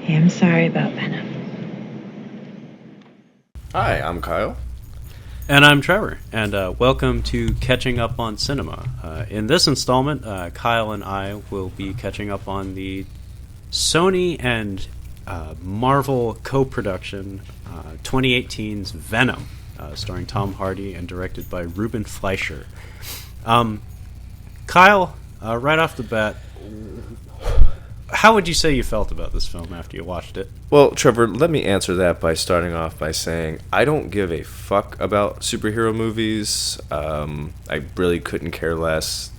Hey, I'm sorry about Venom. Hi, I'm Kyle. And I'm Trevor, and welcome to Catching Up on Cinema. In this installment, Kyle and I will be catching up on the Sony and Marvel co-production 2018's Venom, starring Tom Hardy and directed by Ruben Fleischer. Kyle, right off the bat, how would you say you felt about this film after you watched it? Well, Trevor, let me answer that by starting off by saying I don't give a fuck about superhero movies. I really couldn't care less.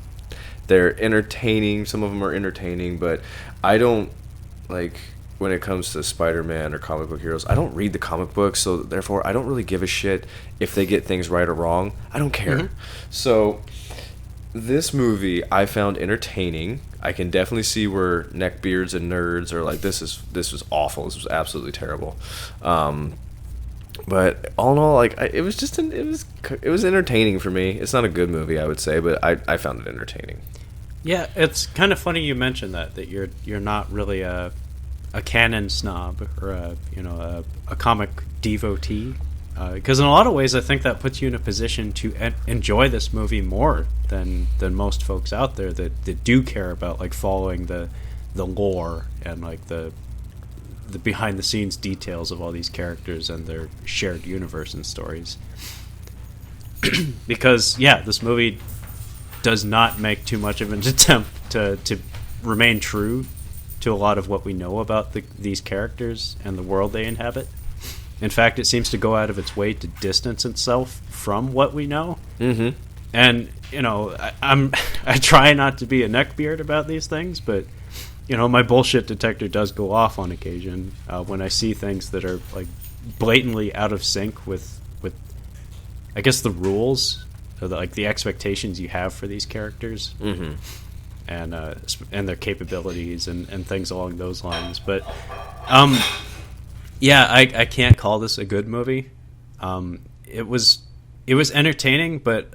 They're entertaining. Some of them are entertaining, but I don't, like, when it comes to Spider-Man or comic book heroes, I don't read the comic books, so therefore I don't really give a shit if they get things right or wrong. I don't care. Mm-hmm. So this movie I found entertaining. I can definitely see where neckbeards and nerds are like, this was awful. This was absolutely terrible. But all in all, like, it was entertaining for me. It's not a good movie, I would say, but I found it entertaining. Yeah, it's kind of funny you mentioned that you're not really a canon snob or a comic devotee. Because in a lot of ways, I think that puts you in a position to enjoy this movie more than most folks out there that do care about, like, following the lore and, like, the behind the scenes details of all these characters and their shared universe and stories. Because this movie does not make too much of an attempt to remain true to a lot of what we know about these characters and the world they inhabit. In fact, it seems to go out of its way to distance itself from what we know. Mm-hmm. And, I try not to be a neckbeard about these things, but, my bullshit detector does go off on occasion when I see things that are, like, blatantly out of sync with I guess, the rules, or the expectations you have for these characters. Mm-hmm. And their capabilities and things along those lines. But, I can't call this a good movie. It was entertaining, but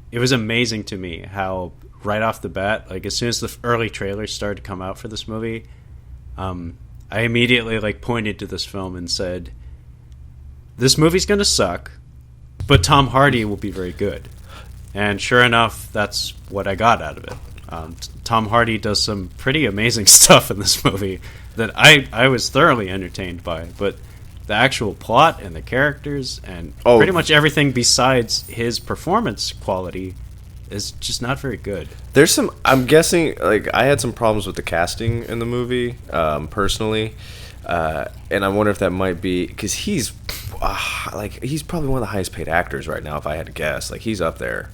it was amazing to me how right off the bat, like, as soon as the early trailers started to come out for this movie, I immediately, like, pointed to this film and said, "This movie's gonna suck, but Tom Hardy will be very good." And sure enough, that's what I got out of it. Tom Hardy does some pretty amazing stuff in this movie that I was thoroughly entertained by, but the actual plot and the characters and pretty much everything besides his performance quality is just not very good. There's some, I'm guessing, like, I had some problems with the casting in the movie, personally, and I wonder if that might be, because he's probably one of the highest paid actors right now, if I had to guess. Like, he's up there.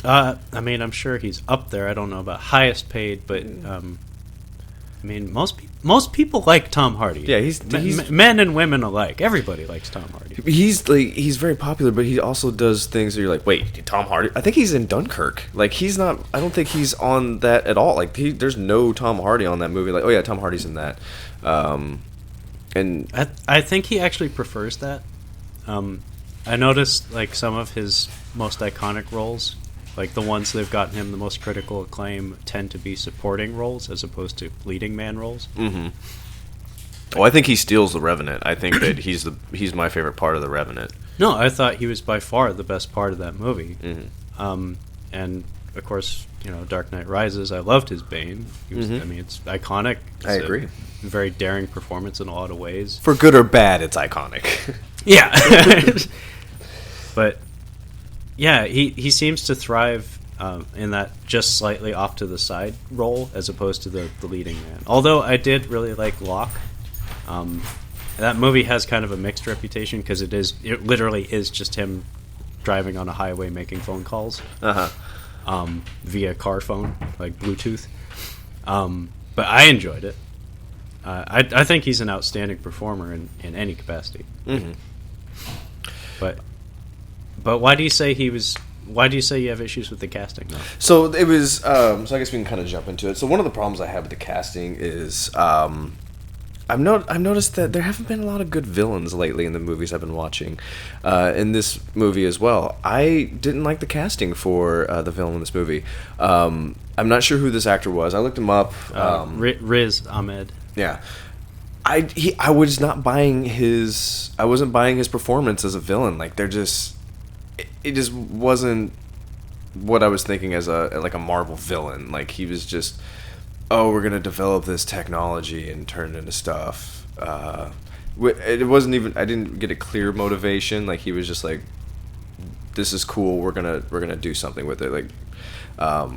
I'm sure he's up there. I don't know about highest paid, but most people like Tom Hardy. Yeah, he's men and women alike. Everybody likes Tom Hardy. He's very popular, but he also does things that you're like, wait, Tom Hardy? I think he's in Dunkirk. Like, he's not. I don't think he's on that at all. Like, there's no Tom Hardy on that movie. Like, oh yeah, Tom Hardy's in that. And I think he actually prefers that. I noticed, like, some of his most iconic roles, like the ones that have gotten him the most critical acclaim, tend to be supporting roles as opposed to leading man roles. Mm-hmm. Well, I think he steals The Revenant. I think that he's my favorite part of The Revenant. No, I thought he was by far the best part of that movie. Mm-hmm. And of course, Dark Knight Rises. I loved his Bane. He was, mm-hmm. It's iconic. I agree. A very daring performance in a lot of ways. For good or bad, it's iconic. Yeah. But yeah, he seems to thrive in that just slightly off to the side role as opposed to the leading man. Although I did really like Locke. That movie has kind of a mixed reputation because it literally is just him driving on a highway making phone calls via car phone, like Bluetooth. But I enjoyed it. I think he's an outstanding performer in any capacity. Mm-hmm. But why do you say you have issues with the casting, though? So it was. So I guess we can kind of jump into it. So one of the problems I have with the casting is I've noticed that there haven't been a lot of good villains lately in the movies I've been watching. In this movie as well, I didn't like the casting for the villain in this movie. I'm not sure who this actor was. I looked him up. Riz Ahmed. Yeah. I was not buying his. I wasn't buying his performance as a villain. Like they're just, it just wasn't what I was thinking as a Marvel villain. Like he was just, oh, we're gonna develop this technology and turn it into stuff. It wasn't even. I didn't get a clear motivation. Like he was just like, this is cool. We're gonna do something with it. Like,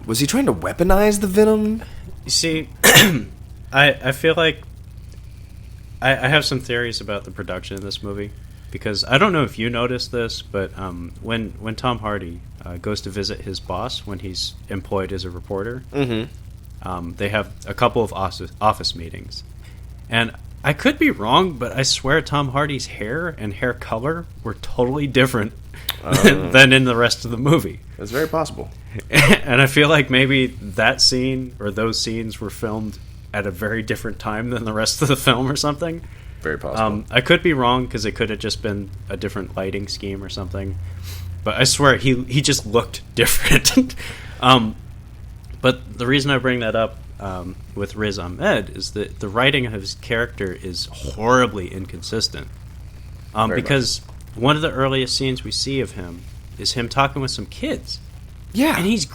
was he trying to weaponize the Venom? You see, I feel like I have some theories about the production of this movie, because I don't know if you noticed this, but when Tom Hardy goes to visit his boss when he's employed as a reporter, they have a couple of office meetings, and I could be wrong, but I swear Tom Hardy's hair and hair color were totally different than in the rest of the movie. It's very possible. And I feel like maybe that scene or those scenes were filmed at a very different time than the rest of the film or something. Very possible. I could be wrong, because it could have just been a different lighting scheme or something. But I swear he just looked different. But the reason I bring that up with Riz Ahmed is that the writing of his character is horribly inconsistent. Because one of the earliest scenes we see of him is him talking with some kids. Yeah, and he's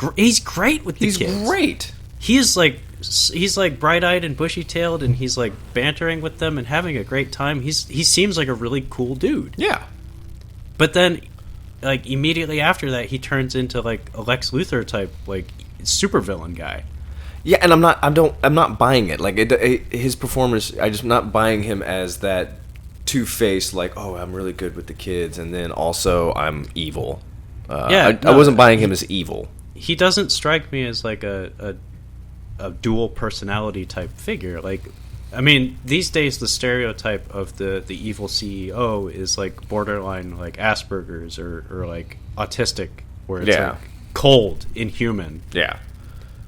great with the kids. He's great. He's like bright-eyed and bushy-tailed, and he's like bantering with them and having a great time. He seems like a really cool dude. Yeah. But then, like immediately after that, he turns into like a Lex Luthor type, like supervillain guy. Yeah, and I'm not buying it. Like his performance, I just not buying him as that two-faced, like, oh, I'm really good with the kids, and then also I'm evil. I wasn't buying him as evil. He doesn't strike me as like a dual personality type figure. Like, I mean, these days the stereotype of the evil CEO is like borderline like Asperger's or like autistic, where it's like cold, inhuman. Yeah.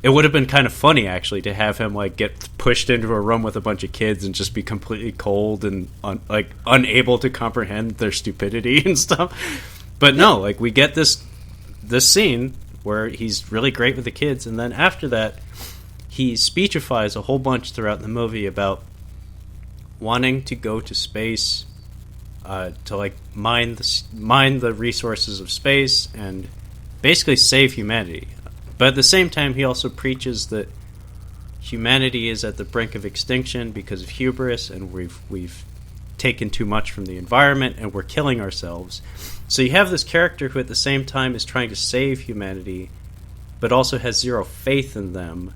It would have been kind of funny actually to have him like get pushed into a room with a bunch of kids and just be completely cold and unable to comprehend their stupidity and stuff. But no, like we get this scene where he's really great with the kids, and then after that he speechifies a whole bunch throughout the movie about wanting to go to space, to like mine the resources of space and basically save humanity. But at the same time, he also preaches that humanity is at the brink of extinction because of hubris, and we've taken too much from the environment and we're killing ourselves. So you have this character who at the same time is trying to save humanity, but also has zero faith in them.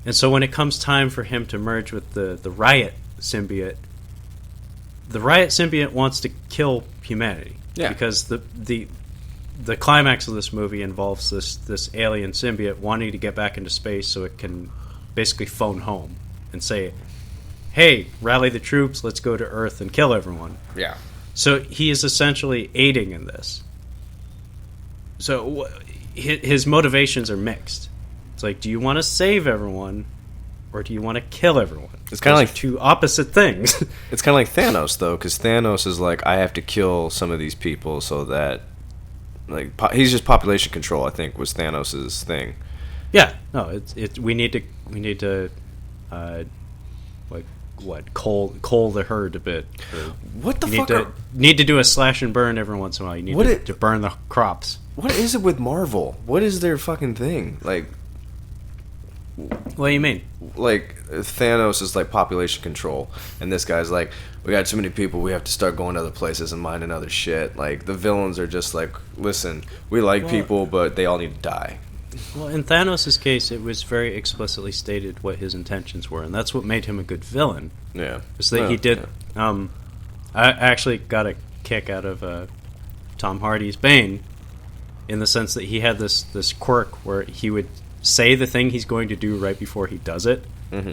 And so when it comes time for him to merge with the Riot symbiote wants to kill humanity. Yeah. Because the climax of this movie involves this alien symbiote wanting to get back into space so it can basically phone home and say, hey, rally the troops, let's go to Earth and kill everyone. Yeah. So he is essentially aiding in this. So his motivations are mixed. It's like, do you want to save everyone, or do you want to kill everyone? It's kind of like two opposite things. It's kind of like Thanos, though, because Thanos is like, I have to kill some of these people so that, like, he's just population control. I think was Thanos's thing. Yeah, no, we need to, like what, coal the herd a bit. What the fuck? Need to do a slash and burn every once in a while. You need to burn the crops. What is it with Marvel? What is their fucking thing? Like, what do you mean? Like, Thanos is like population control, and this guy's like, we got too many people, we have to start going to other places and mining other shit. Like, the villains are just like, listen, we like people, but they all need to die. Well, in Thanos' case, it was very explicitly stated what his intentions were, and that's what made him a good villain. Yeah. Was that he did... Yeah. I actually got a kick out of Tom Hardy's Bane, in the sense that he had this quirk where he would say the thing he's going to do right before he does it. Mm-hmm.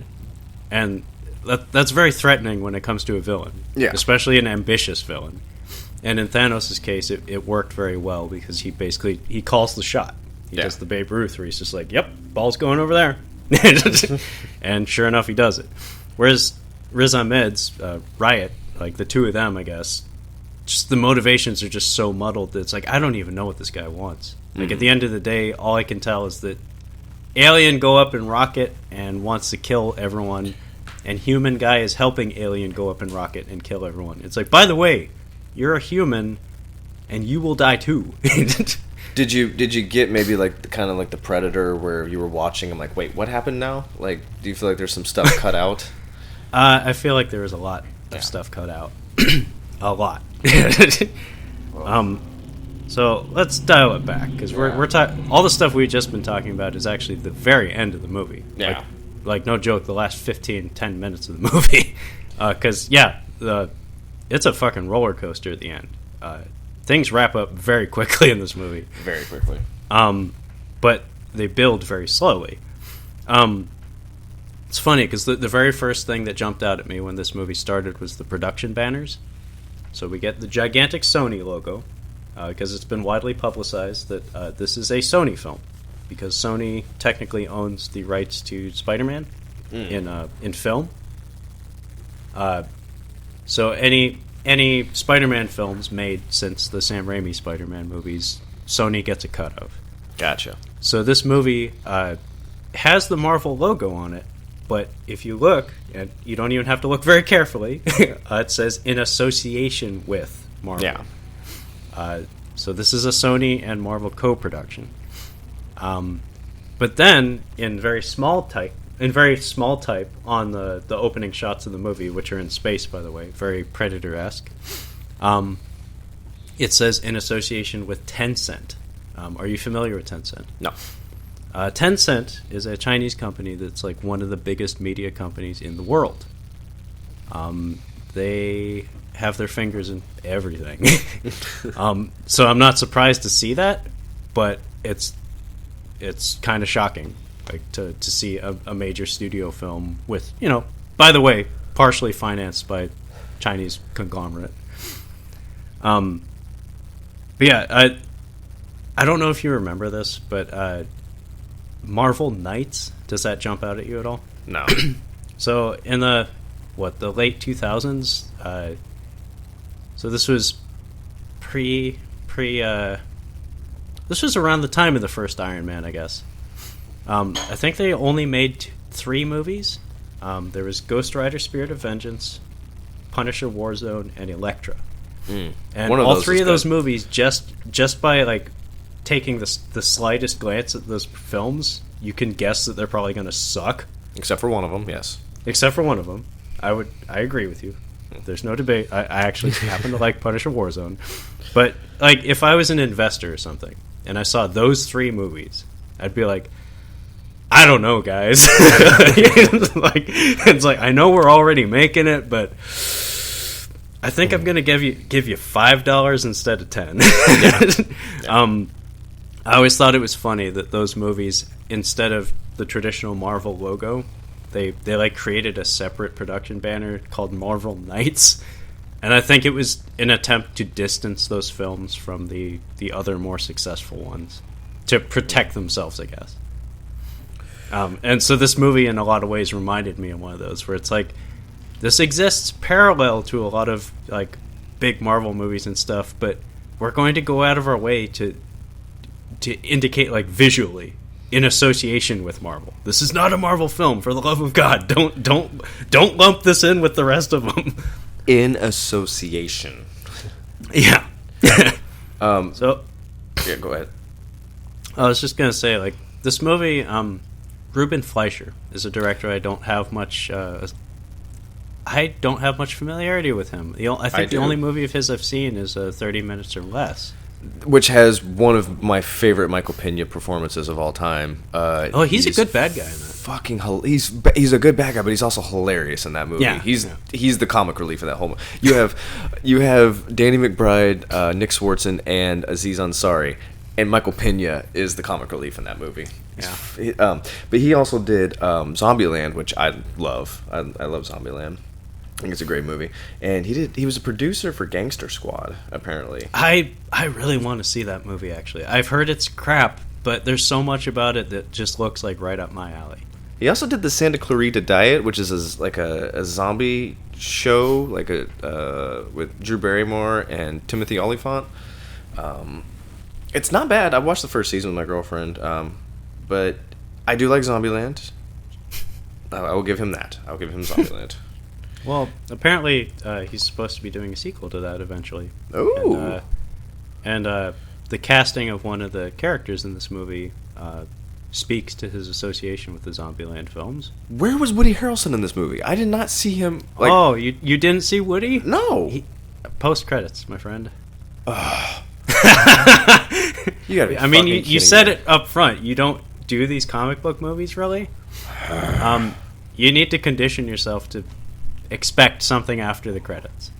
And that's very threatening when it comes to a villain. Yeah. Especially an ambitious villain. And in Thanos' case, it worked very well, because he calls the shot. He does the Babe Ruth, where he's just like, yep, ball's going over there. And sure enough, he does it. Whereas Riz Ahmed's Riot, like the two of them, I guess, just the motivations are just so muddled that it's like, I don't even know what this guy wants. Like, at the end of the day, all I can tell is that alien go up in rocket and wants to kill everyone, and human guy is helping alien go up in rocket and kill everyone. It's like, by the way, you're a human, and you will die too. Did you get maybe like kind of like the Predator, where you were watching and like, wait, what happened now? Like, do you feel like there's some stuff cut out? I feel like there was a lot of stuff cut out. A lot. So let's dial it back, because we're all the stuff we've just been talking about is actually the very end of the movie. Yeah. Like no joke, the last 10 minutes of the movie. Because, it's a fucking roller coaster at the end. Things wrap up very quickly in this movie. Very quickly. But they build very slowly. It's funny, because the very first thing that jumped out at me when this movie started was the production banners. So we get the gigantic Sony logo, because it's been widely publicized that this is a Sony film, because Sony technically owns the rights to Spider-Man in film. So any Spider-Man films made since the Sam Raimi Spider-Man movies, Sony gets a cut of. Gotcha. So this movie has the Marvel logo on it, but if you look, and you don't even have to look very carefully, it says in association with Marvel. Yeah. So this is a Sony and Marvel co-production. But then, in very small type on the opening shots of the movie, which are in space, by the way, very Predator-esque, it says in association with Tencent. Are you familiar with Tencent? No. Tencent is a Chinese company that's like one of the biggest media companies in the world. They have their fingers in everything. So I'm not surprised to see that, but it's kind of shocking, like to see a major studio film with, by the way, partially financed by Chinese conglomerate. But yeah, I don't know if you remember this, but Marvel Knights, does that jump out at you at all? No. So in the late 2000s, so this was this was around the time of the first Iron Man, I guess. I think they only made 3 movies. There was Ghost Rider: Spirit of Vengeance, Punisher: Warzone, and Elektra. And all 3 of those movies, just by like taking the slightest glance at those films, you can guess that they're probably going to suck. Except for one of them, yes. Except for one of them. I agree with you. There's no debate. I actually happen to like Punisher: Warzone. But like, if I was an investor or something and I saw those 3 movies, I'd be like, I don't know, guys. It's like I know we're already making it, but I think I'm gonna give you $5 instead of 10. Yeah. I always thought it was funny that those movies, instead of the traditional Marvel logo, they like created a separate production banner called Marvel Knights, and I think it was an attempt to distance those films from the other more successful ones, to protect themselves, I guess. And so this movie, in a lot of ways, reminded me of one of those, where it's like, this exists parallel to a lot of like big Marvel movies and stuff, but we're going to go out of our way to indicate, like, visually, in association with Marvel. This is not a Marvel film, for the love of God. Don't lump this in with the rest of them. In association. Yeah. So. Yeah, go ahead. I was just gonna say, like, this movie, Ruben Fleischer is a director I don't have much familiarity with him. I think the only movie of his I've seen is 30 Minutes or Less, which has one of my favorite Michael Pena performances of all time. He's a good bad guy in that. Fucking he's a good bad guy, but he's also hilarious in that movie. Yeah, he's the comic relief of that whole movie. You have Danny McBride, Nick Swartzen, and Aziz Ansari, and Michael Pena is the comic relief in that movie. Yeah. But he also did Zombieland, which I love. I love Zombieland. I think it's a great movie. And he was a producer for Gangster Squad, apparently. I really want to see that movie, actually. I've heard it's crap, but there's so much about it that just looks like right up my alley. He also did the Santa Clarita Diet, which is like a zombie show, like with Drew Barrymore and Timothy Olyphant. It's not bad. I watched the first season with my girlfriend, but I do like Zombieland. I will give him that. I'll give him Zombieland. Well, apparently he's supposed to be doing a sequel to that eventually. Ooh. And the casting of one of the characters in this movie speaks to his association with the Zombieland films. Where was Woody Harrelson in this movie? I did not see him. Like, oh, you didn't see Woody? No. Post credits, my friend. You gotta be I mean, you said me. it up front. You don't do these comic book movies, really? You need to condition yourself to expect something after the credits.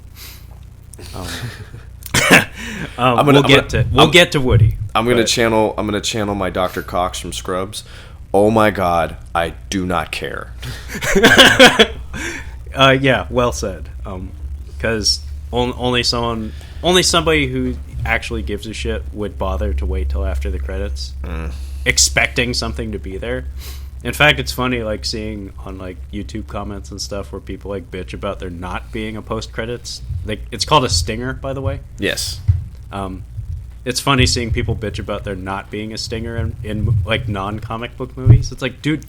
We'll get to Woody. I'm gonna channel my Dr. Cox from Scrubs. Oh my God, I do not care. Yeah, well said. Because only somebody who actually gives a shit would bother to wait till after the credits, expecting something to be there. In fact, it's funny, like, seeing on, like, YouTube comments and stuff where people, like, bitch about there not being a post-credits. Like, it's called a stinger, by the way. Yes. It's funny seeing people bitch about there not being a stinger in like, non-comic book movies. It's like, dude,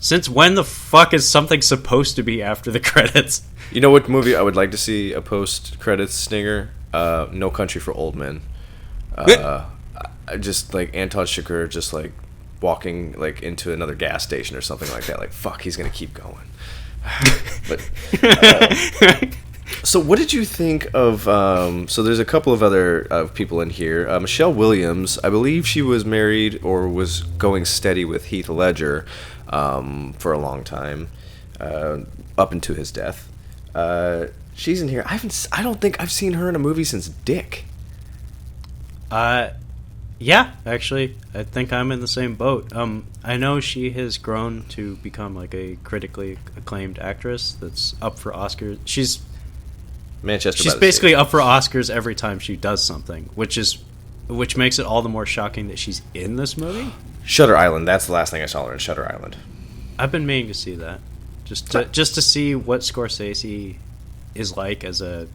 since when the fuck is something supposed to be after the credits? You know what movie I would like to see a post-credits stinger? No Country for Old Men. Just, like, Anton Chigurh just, like, walking like into another gas station or something like that. Like, fuck, he's gonna keep going. But so what did you think of so there's a couple of other people in here. Michelle Williams, I believe she was married or was going steady with Heath Ledger for a long time, up into his death. She's in here. I don't think I've seen her in a movie since Dick. Yeah, actually, I think I'm in the same boat. I know she has grown to become like a critically acclaimed actress that's up for Oscars. She's basically up for Oscars every time she does something, which makes it all the more shocking that she's in this movie. Shutter Island. That's the last thing I saw her in. Shutter Island. I've been meaning to see that, just to see what Scorsese is like as a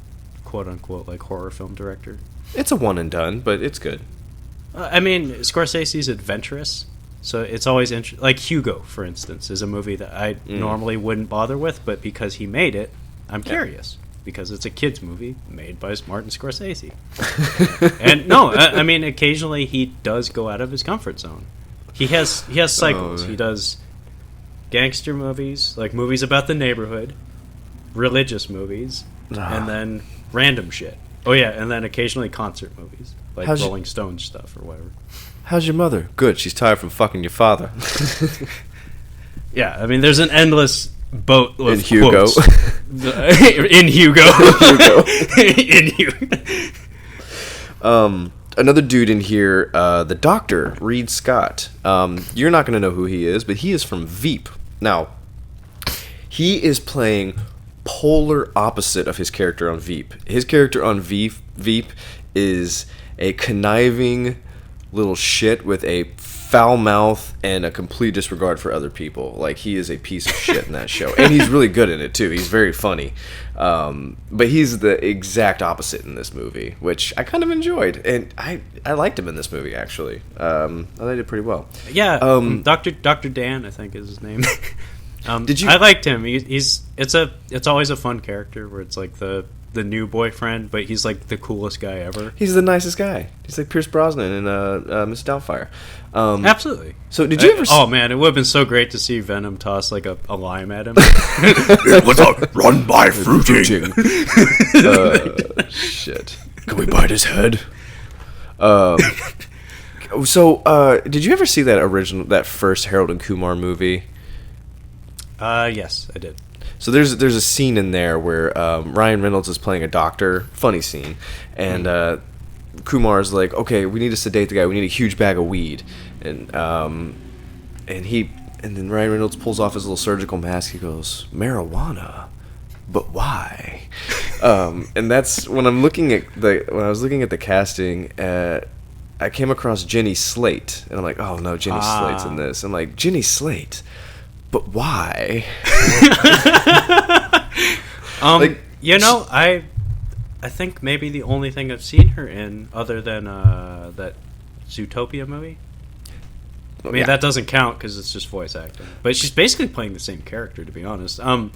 quote unquote like horror film director. It's a one and done, but it's good. I mean, Scorsese's adventurous, so it's always interesting. Like Hugo, for instance, is a movie that I normally wouldn't bother with, but because he made it, I'm curious. Because it's a kids' movie made by Martin Scorsese. And no, I mean, occasionally he does go out of his comfort zone. He has cycles. He does gangster movies, like movies about the neighborhood, religious movies, and then random shit. Oh yeah, and then occasionally concert movies. Like Rolling Stones stuff or whatever. How's your mother? Good. She's tired from fucking your father. Yeah, I mean, there's an endless boat of in Hugo. Quotes. In Hugo. In Hugo. Another dude in here, the Doctor, Reed Scott. You're not going to know who he is, but he is from Veep. Now, he is playing polar opposite of his character on Veep. His character on Veep is a conniving little shit with a foul mouth and a complete disregard for other people. Like, he is a piece of shit in that show. And he's really good in it, too. He's very funny. But he's the exact opposite in this movie, which I kind of enjoyed. And I liked him in this movie, actually. I liked it pretty well. Yeah, Dr. Dan, I think is his name. Did you? I liked him. It's always a fun character where it's like the new boyfriend, but he's like the coolest guy ever. He's the nicest guy. He's like Pierce Brosnan in Miss Doubtfire. Absolutely. So did you ever? Oh man, it would have been so great to see Venom toss like a lime at him. What's up? Run by fruiting. Shit. Can we bite his head? So did you ever see that first Harold and Kumar movie? Yes, I did. So there's a scene in there where Ryan Reynolds is playing a doctor, funny scene, and Kumar's like, okay, we need to sedate the guy. We need a huge bag of weed, and then Ryan Reynolds pulls off his little surgical mask. He goes, marijuana, but why? And that's when I was looking at the casting. I came across Jenny Slate, and I'm like, oh no, Jenny Slate's in this. I'm like, Jenny Slate. But why? I think maybe the only thing I've seen her in, other than that Zootopia movie. I mean, that doesn't count because it's just voice acting. But she's basically playing the same character, to be honest. I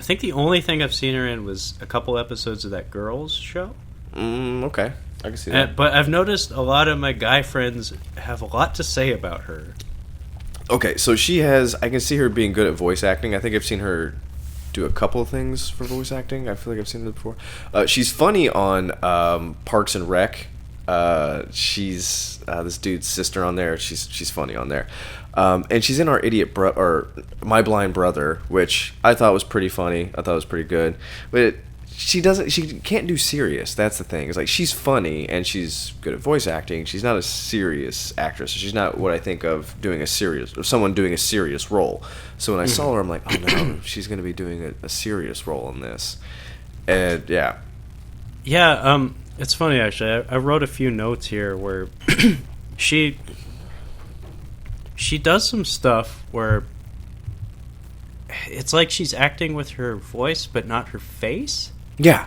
think the only thing I've seen her in was a couple episodes of that Girls show. Okay. I can see that. But I've noticed a lot of my guy friends have a lot to say about her. Okay, so I can see her being good at voice acting. I think I've seen her do a couple of things for voice acting. I feel like I've seen it before. She's funny on Parks and Rec. She's this dude's sister on there. She's funny on there. And she's in our or My Blind Brother, which I thought was pretty funny. I thought it was pretty good. But she can't do serious. That's the thing. It's like she's funny and she's good at voice acting. She's not a serious actress. She's not what I think of someone doing a serious role. So when I saw her, I'm like, oh no, she's going to be doing a serious role in this. And yeah. Yeah, it's funny actually. I wrote a few notes here where she does some stuff where it's like she's acting with her voice but not her face. Yeah.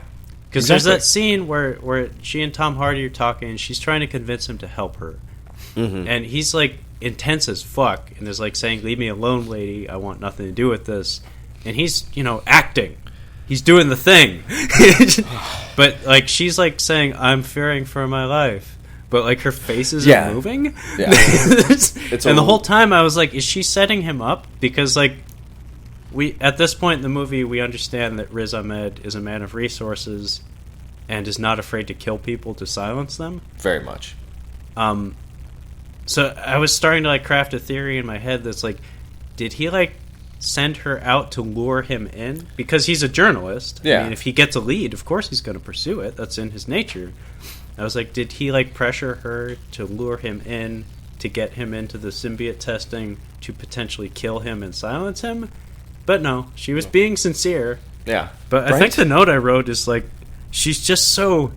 Because there's that scene where she and Tom Hardy are talking and she's trying to convince him to help her. Mm-hmm. And he's like intense as fuck and is like saying, leave me alone, lady, I want nothing to do with this. And he's, acting. He's doing the thing. But like she's like saying, I'm fearing for my life. But like her face isn't moving. Yeah. And the whole time I was like, is she setting him up? Because like at this point in the movie, we understand that Riz Ahmed is a man of resources and is not afraid to kill people to silence them. Very much. So I was starting to like craft a theory in my head that's like, did he like send her out to lure him in? Because he's a journalist. Yeah. I mean, if he gets a lead, of course he's going to pursue it. That's in his nature. I was like, did he like pressure her to lure him in, to get him into the symbiote testing, to potentially kill him and silence him? But no, she was being sincere. Yeah. But I think the note I wrote is like, she's just so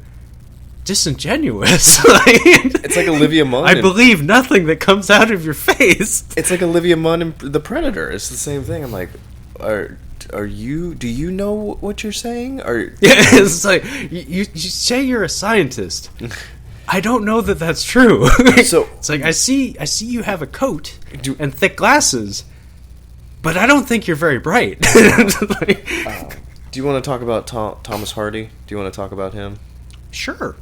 disingenuous. It's like Olivia Munn. I believe nothing that comes out of your face. It's like Olivia Munn in The Predator. It's the same thing. I'm like, do you know what you're saying? It's like, you say you're a scientist. I don't know that that's true. So it's like, I see you have a coat and thick glasses, but I don't think you're very bright. Do you want to talk about Thomas Hardy? Do you want to talk about him? Sure.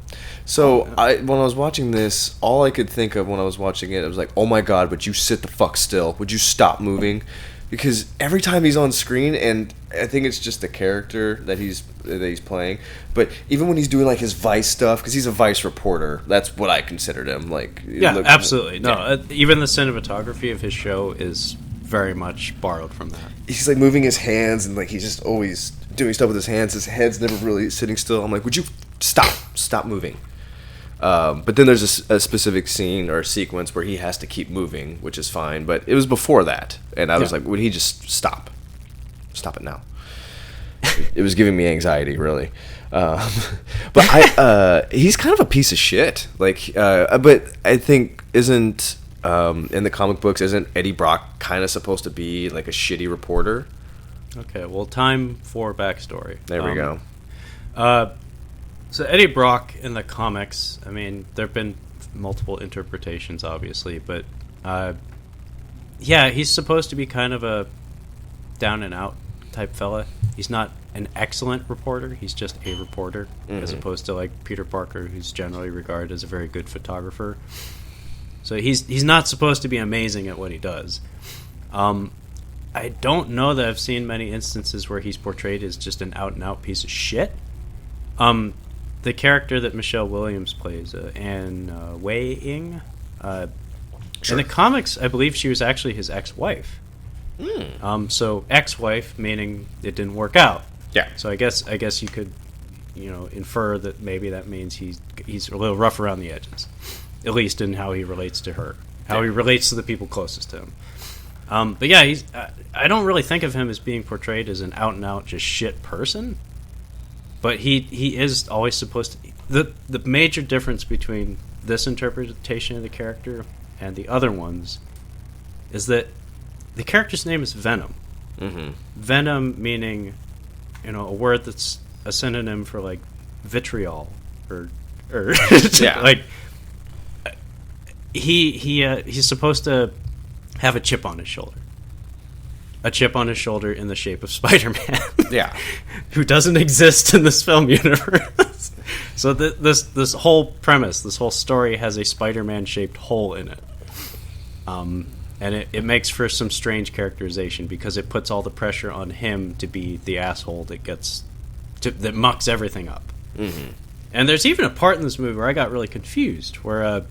So when I was watching this, all I could think of when I was watching it, I was like, oh my god, would you sit the fuck still? Would you stop moving? Because every time he's on screen, and I think it's just the character that he's playing, but even when he's doing like his Vice stuff, because he's a Vice reporter, that's what I considered him. Like, absolutely. No, even the cinematography of his show is very much borrowed from that. He's like moving his hands, and like he's just always doing stuff with his hands. His head's never really sitting still. I'm like, would you stop moving? But then there's a specific scene or sequence where he has to keep moving, which is fine. But it was before that, and I was like, would he just stop? Stop it now. It was giving me anxiety, really. But he's kind of a piece of shit. Like, but I think in the comic books, isn't Eddie Brock kind of supposed to be like a shitty reporter? Okay, well, time for backstory. There we go. So Eddie Brock in the comics, I mean, there have been multiple interpretations, obviously, but he's supposed to be kind of a down-and-out type fella. He's not an excellent reporter, he's just a reporter, as opposed to like Peter Parker, who's generally regarded as a very good photographer. So he's not supposed to be amazing at what he does. I don't know that I've seen many instances where he's portrayed as just an out-and-out piece of shit. The character that Michelle Williams plays, Anne Wei-Ing, in the comics, I believe she was actually his ex-wife. So ex-wife meaning it didn't work out. Yeah. So I guess you could, infer that maybe that means he's a little rough around the edges, at least in how he relates to her, how he relates to the people closest to him. But yeah, I don't really think of him as being portrayed as an out-and-out just shit person. But he is always supposed to... The major difference between this interpretation of the character and the other ones is that the character's name is Venom. Mm-hmm. Venom meaning, a word that's a synonym for, like, vitriol. Or yeah. like... he's supposed to have a chip on his shoulder. A chip on his shoulder in the shape of Spider-Man. Yeah. Who doesn't exist in this film universe. So this whole premise, this whole story has a Spider-Man shaped hole in it. And it makes for some strange characterization because it puts all the pressure on him to be the asshole that mucks everything up. Mm-hmm. And there's even a part in this movie where I got really confused, where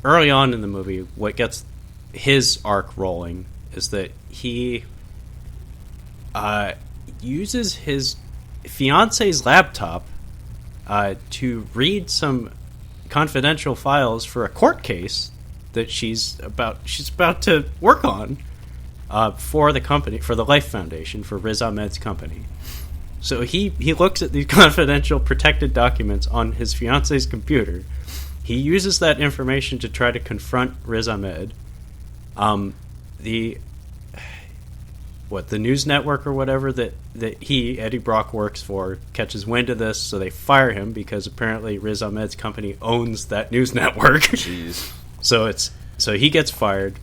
early on in the movie, what gets his arc rolling is that he uses his fiance's laptop to read some confidential files for a court case that she's about to work on for the company, for the Life Foundation, for Riz Ahmed's company. So he looks at these confidential protected documents on his fiance's computer. He uses that information to try to confront Riz Ahmed. The news network or whatever that Eddie Brock works for, catches wind of this, so they fire him because apparently Riz Ahmed's company owns that news network. Jeez. So he gets fired.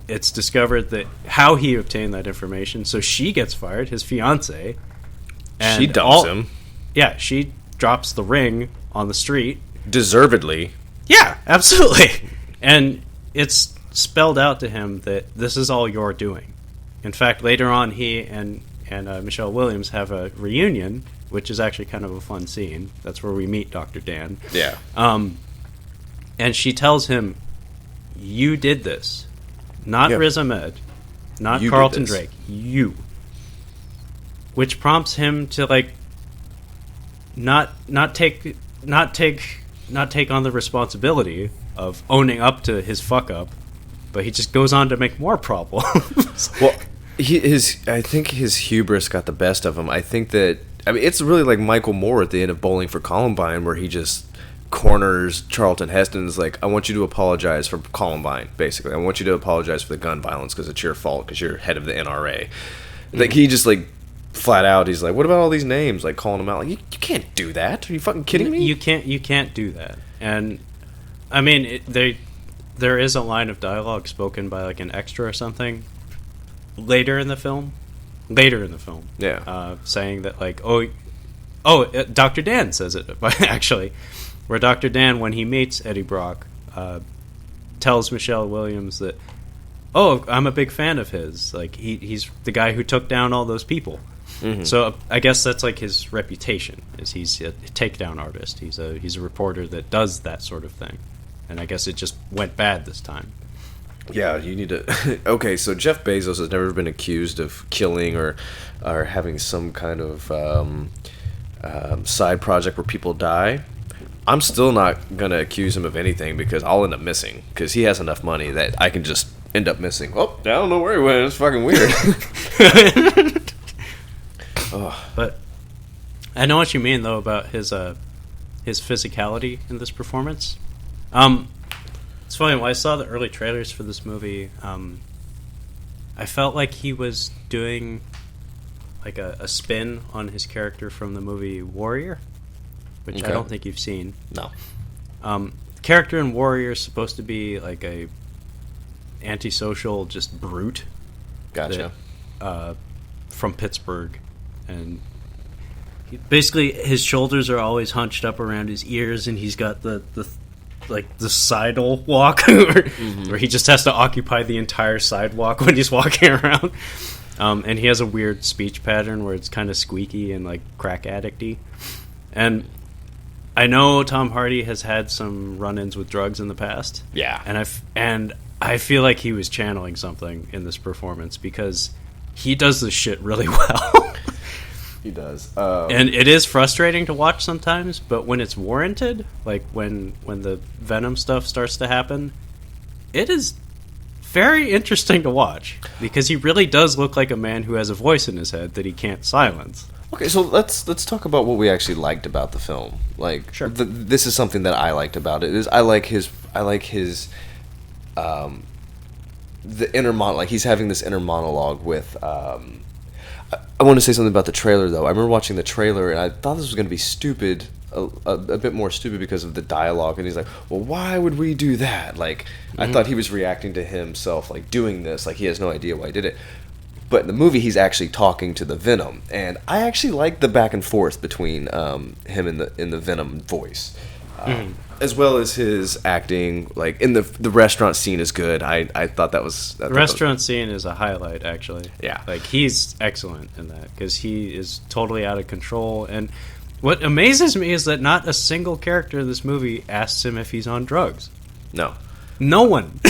It's discovered that how he obtained that information. So she gets fired, his fiance. And she dumps him. Yeah, she drops the ring on the street. Deservedly. Yeah, absolutely. And it's spelled out to him that this is all you're doing. In fact, later on, he and Michelle Williams have a reunion, which is actually kind of a fun scene. That's where we meet Dr. Dan. Yeah. And she tells him, "You did this, not Riz Ahmed, not You Carlton did this. Drake. You." Which prompts him to not take on the responsibility of owning up to his fuck up, but he just goes on to make more problems. Well, I think his hubris got the best of him. I think that it's really like Michael Moore at the end of Bowling for Columbine, where he just corners Charlton Heston and is like, "I want you to apologize for Columbine, basically. I want you to apologize for the gun violence because it's your fault because you're head of the NRA." Like, he just, flat out, he's like, "What about all these names?" Like, calling them out. Like, you can't do that. Are you fucking kidding me? You can't do that. And, I mean, there is a line of dialogue spoken by, an extra or something later in the film. Yeah. Saying that, Dr. Dan says it, actually. Where Dr. Dan, when he meets Eddie Brock, tells Michelle Williams that, "Oh, I'm a big fan of his. He's the guy who took down all those people." Mm-hmm. So I guess that's his reputation, is he's a takedown artist. He's a reporter that does that sort of thing. And I guess it just went bad this time. Yeah, you need to... Okay, so Jeff Bezos has never been accused of killing or having some kind of side project where people die. I'm still not going to accuse him of anything because I'll end up missing. Because he has enough money that I can just end up missing. Oh, I don't know where he went. It's fucking weird. But I know what you mean, though, about his physicality in this performance. It's funny, when I saw the early trailers for this movie, I felt like he was doing a spin on his character from the movie Warrior, which I don't think you've seen. No. The character in Warrior is supposed to be a antisocial, just brute. Gotcha. From Pittsburgh. And basically his shoulders are always hunched up around his ears, and he's got the sidle walk where he just has to occupy the entire sidewalk when he's walking around. And he has a weird speech pattern where it's kind of squeaky and crack addicty. And I know Tom Hardy has had some run-ins with drugs in the past. Yeah. And I feel like he was channeling something in this performance because he does this shit really well. He does. And it is frustrating to watch sometimes, but when it's warranted, when the Venom stuff starts to happen, it is very interesting to watch because he really does look like a man who has a voice in his head that he can't silence. Okay, so let's talk about what we actually liked about the film. Sure. This is something that I liked about it. I like his the inner monologue. He's having this inner monologue with. I want to say something about the trailer, though. I remember watching the trailer, and I thought this was going to be stupid a bit more stupid because of the dialogue, and he's like, well, why would we do that? Like, I thought he was reacting to himself, like, doing this, like, he has no idea why he did it. But in the movie, he's actually talking to the Venom, and I actually like the back and forth between him and the Venom voice. As well as his acting, like in the restaurant scene is good. I thought that was the restaurant scene is a highlight, actually. Yeah, like he's excellent in that because he is totally out of control. And what amazes me is that not a single character in this movie asks him if he's on drugs. No one.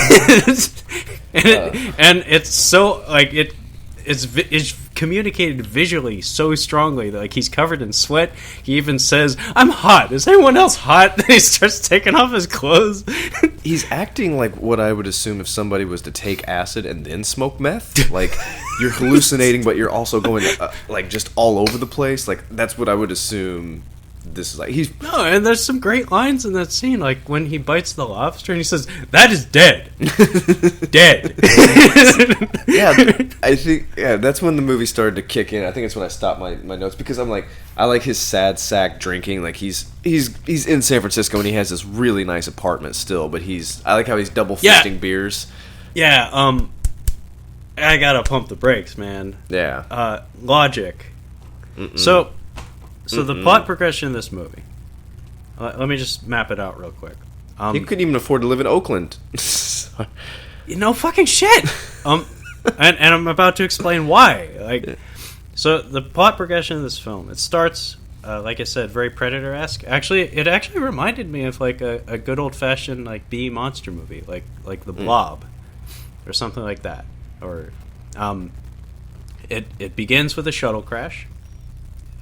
And it's so like it's communicated visually so strongly that, like, he's covered in sweat. He even says, "I'm hot. Is anyone else hot?" Then he starts taking off his clothes. He's acting like what I would assume if somebody was to take acid and then smoke meth. Like, you're hallucinating, but you're also going like just all over the place. Like, that's what I would assume. This is like no, and there's some great lines in that scene, like when he bites the lobster and he says, "That is dead, dead." I think that's when the movie started to kick in. I think it's when I stopped my notes because I'm like, I like his sad sack drinking. Like he's in San Francisco and he has this really nice apartment still, but I like how he's double fisting beers. Yeah, I gotta pump the brakes, man. Yeah, logic. So the plot progression in this movie. Let me just map it out real quick. He couldn't even afford to live in Oakland. Fucking shit. And I'm about to explain why. Like, so the plot progression of this film, it starts, like I said, very Predator-esque. Actually, it actually reminded me of like a good old-fashioned like B monster movie, like The Blob, or something like that. Or, it begins with a shuttle crash.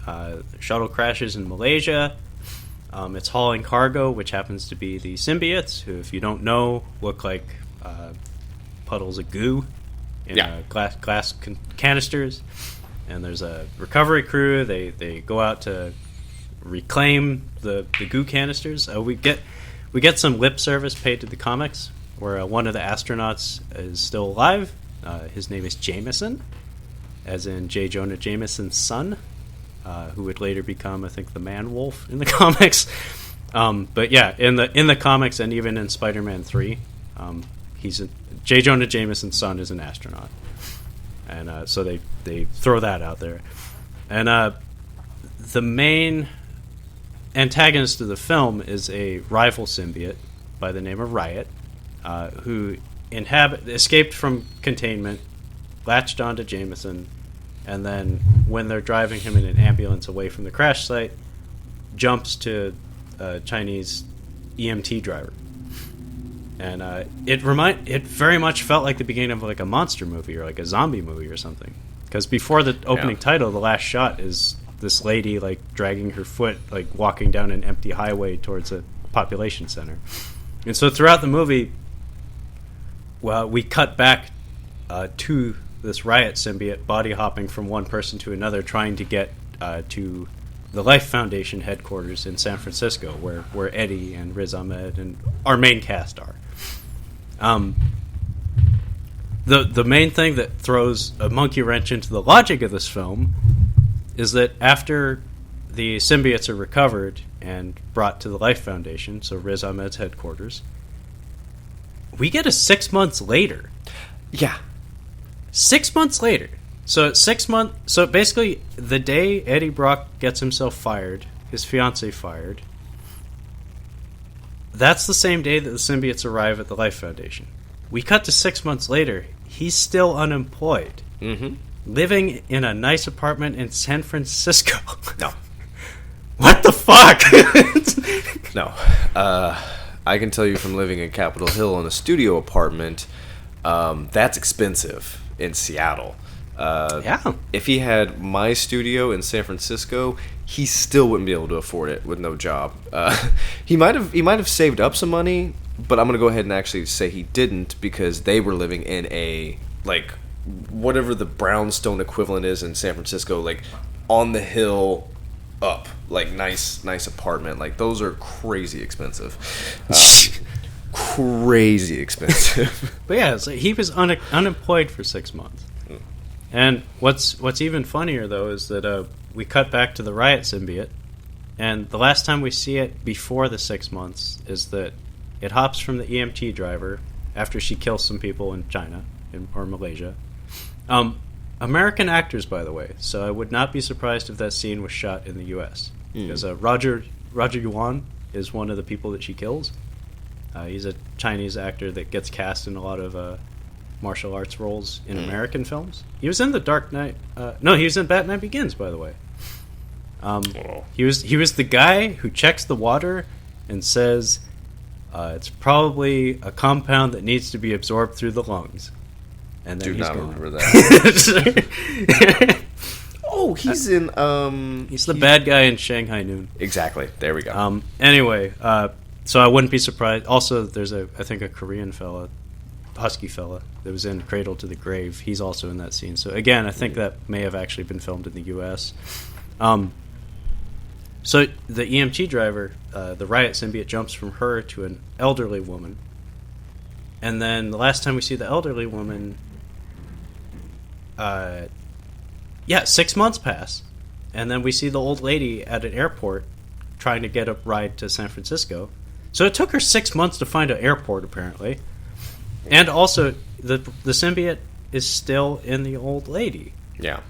The shuttle crashes in Malaysia. It's hauling cargo, which happens to be the symbiotes, who, if you don't know, look like puddles of goo in glass canisters. And there's a recovery crew. They go out to reclaim the goo canisters. We get some lip service paid to the comics, where one of the astronauts is still alive. His name is Jameson, as in J. Jonah Jameson's son. Who would later become, I think, the Man-Wolf in the comics. But yeah, in the comics and even in Spider-Man 3, J. Jonah Jameson's son is an astronaut, and so they throw that out there. And the main antagonist of the film is a rival symbiote by the name of Riot, who escaped from containment, latched onto Jameson. And then, when they're driving him in an ambulance away from the crash site, jumps to a Chinese EMT driver. And it very much felt like the beginning of like a monster movie or like a zombie movie or something. Because before the opening title, the last shot is this lady like dragging her foot, like walking down an empty highway towards a population center. And so throughout the movie, well, we cut back to this Riot symbiote body hopping from one person to another, trying to get to the Life Foundation headquarters in San Francisco, where Eddie and Riz Ahmed and our main cast are. The main thing that throws a monkey wrench into the logic of this film is that after the symbiotes are recovered and brought to the Life Foundation, so Riz Ahmed's headquarters, we get a 6 months later. Yeah. 6 months later. So basically, the day Eddie Brock gets himself fired, his fiancée fired, that's the same day that the symbiotes arrive at the Life Foundation. We cut to 6 months later. He's still unemployed. Mm-hmm. Living in a nice apartment in San Francisco. No. What the fuck? No. I can tell you from living in Capitol Hill in a studio apartment, that's expensive in Seattle. Yeah. If he had my studio in San Francisco, he still wouldn't be able to afford it with no job. He might have saved up some money, but I'm gonna go ahead and actually say he didn't, because they were living in a, like, whatever the brownstone equivalent is in San Francisco, like on the hill up, like nice apartment. Like, those are crazy expensive. Crazy expensive. But yeah, so he was unemployed for 6 months. And what's even funnier, though, is that we cut back to the Riot symbiote, And the last time we see it before the 6 months is that it hops from the EMT driver after she kills some people in China or Malaysia. American actors, by the way, so I would not be surprised if that scene was shot in the U.S. Because Roger Yuan is one of the people that she kills. He's a Chinese actor that gets cast in a lot of martial arts roles in American films. He was in The Dark Knight. No, he was in Batman Begins, by the way. He was the guy who checks the water and says it's probably a compound that needs to be absorbed through the lungs. And then he's gone. Remember that. Oh, he's in. He's the bad guy in Shanghai Noon. Exactly. There we go. Anyway, so I wouldn't be surprised. Also, there's I think a Korean fella, husky fella, that was in Cradle to the Grave. He's also in that scene. So again, I think that may have actually been filmed in the U.S. So the EMT driver, the riot symbiote, jumps from her to an elderly woman. And then the last time we see the elderly woman, 6 months pass. And then we see the old lady at an airport trying to get a ride to San Francisco. So it took her 6 months to find an airport, apparently. And also, the symbiote is still in the old lady. Yeah.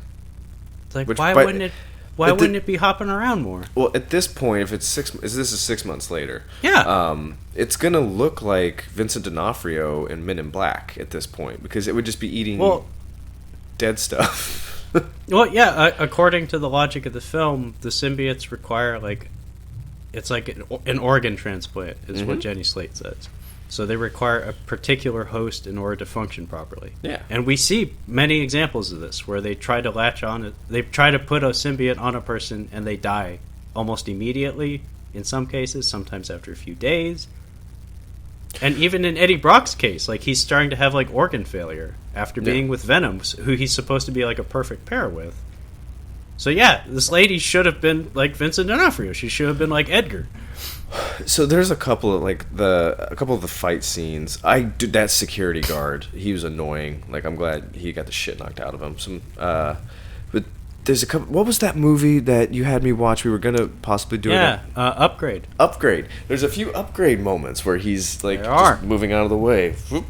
It's like, why wouldn't it be hopping around more? Well, at this point, if it's this is 6 months later. Yeah. It's gonna look like Vincent D'Onofrio in Men in Black at this point, because it would just be eating dead stuff. Well, yeah. According to the logic of the film, the symbiotes require it's like an organ transplant, is what Jenny Slate says. So they require a particular host in order to function properly. Yeah. And we see many examples of this where they try to latch on. They try to put a symbiote on a person and they die almost immediately. In some cases, sometimes after a few days. And even in Eddie Brock's case, he's starting to have organ failure after being with Venom, who he's supposed to be a perfect pair with. So yeah, this lady should have been like Vincent D'Onofrio. She should have been like Edgar. So there's a couple of the fight scenes. That security guard, he was annoying. I'm glad he got the shit knocked out of him. But there's a couple. What was that movie that you had me watch? We were gonna possibly do Upgrade. Upgrade. There's a few Upgrade moments where he's just moving out of the way, whoop,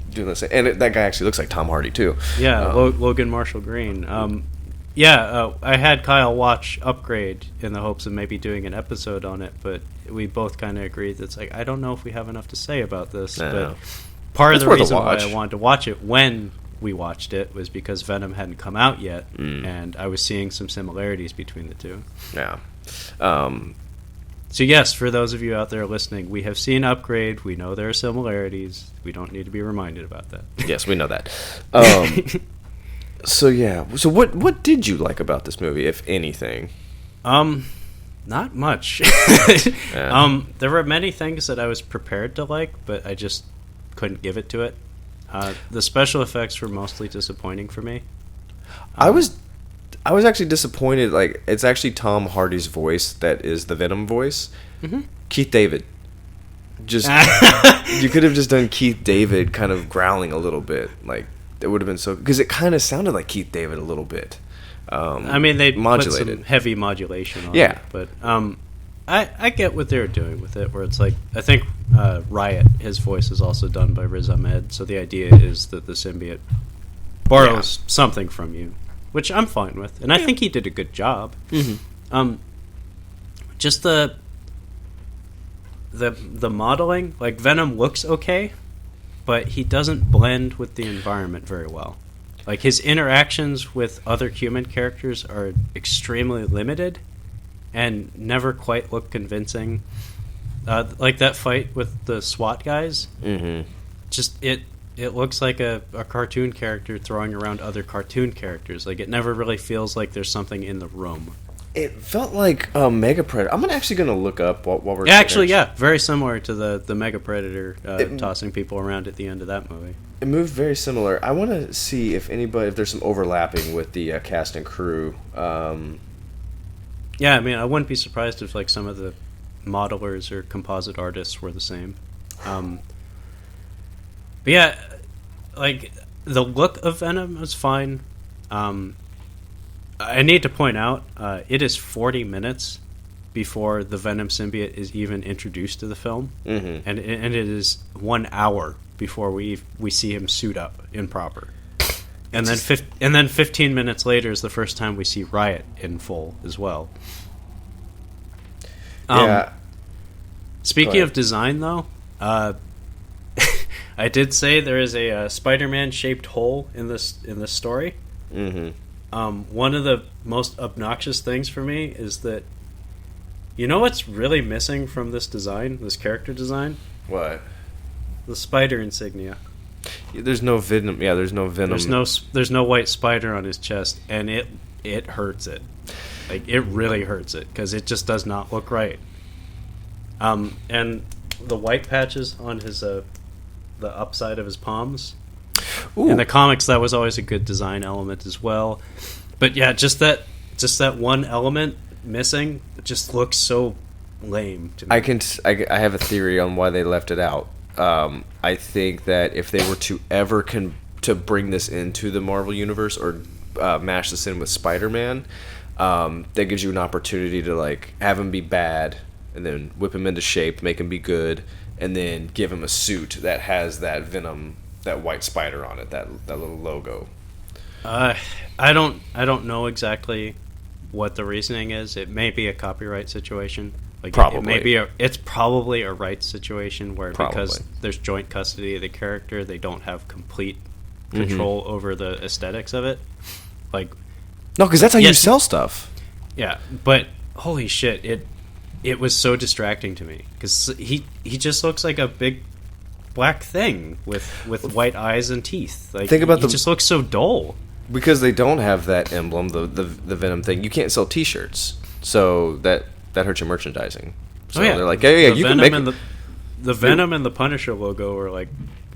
doing this, and that guy actually looks like Tom Hardy too. Yeah, Logan Marshall Green. I had Kyle watch Upgrade in the hopes of maybe doing an episode on it, but we both kind of agreed that I don't know if we have enough to say about this. But part of the reason why I wanted to watch it when we watched it was because Venom hadn't come out yet, and I was seeing some similarities between the two. Yeah. So yes, for those of you out there listening, we have seen Upgrade. We know there are similarities. We don't need to be reminded about that. Yes, we know that. So yeah. So what did you like about this movie, if anything? Not much. There were many things that I was prepared to like, but I just couldn't give it to it. The special effects were mostly disappointing for me. I was actually disappointed. It's actually Tom Hardy's voice that is the Venom voice. Mm-hmm. Keith David. Just you could have just done Keith David kind of growling a little bit. It would have been so, because it kind of sounded like Keith David a little bit. They modulated. Put some heavy modulation on it, but I get what they're doing with it, where it's I think Riot, his voice is also done by Riz Ahmed, so the idea is that the symbiote borrows something from you, which I'm fine with, and I think he did a good job. Mm-hmm. Just the modeling, Venom looks okay, but he doesn't blend with the environment very well. His interactions with other human characters are extremely limited and never quite look convincing. That fight with the SWAT guys, just it looks like a cartoon character throwing around other cartoon characters. It never really feels like there's something in the room. It felt like Mega Predator. I'm actually going to look up while we're... very similar to the Mega Predator tossing people around at the end of that movie. It moved very similar. I want to see if there's some overlapping with the cast and crew. I wouldn't be surprised if some of the modelers or composite artists were the same. The look of Venom is fine. I need to point out, it is 40 minutes before the Venom symbiote is even introduced to the film, Mm-hmm. and it is 1 hour before we see him suit up in proper. And then 15 minutes later is the first time we see Riot in full as well. Yeah. Speaking of design, though, I did say there is a Spider-Man shaped hole in this story. Mm-hmm. One of the most obnoxious things for me is that, you know what's really missing from this design, this character design? What? The spider insignia. There's no Venom. Yeah, there's no Venom. There's no white spider on his chest, and it hurts it. Like, it really hurts it, because it just does not look right. And the white patches on his the upside of his palms. Ooh. In the comics, that was always a good design element as well. But yeah, just that one element missing just looks so lame to me. I have a theory on why they left it out. I think that if they were to ever to bring this into the Marvel universe or mash this in with Spider-Man, that gives you an opportunity to like have him be bad and then whip him into shape, make him be good, and then give him a suit that has that Venom, that white spider on it, that little logo. I don't know exactly what the reasoning is. It may be a copyright situation. Like, Probably. It's probably a rights situation where Probably. because there's joint custody of the character, they don't have complete control over the aesthetics of it. Like, No, because that's how you Yes. sell stuff. yeah, but holy shit, it was so distracting to me because he just looks like a big black thing with white eyes and teeth. Like, Think about he just looks so dull. Because they don't have that emblem, the Venom thing. You can't sell T-shirts, so that hurts your merchandising. So they're like, yeah, the you Venom can make and the Venom and the Punisher logo are like,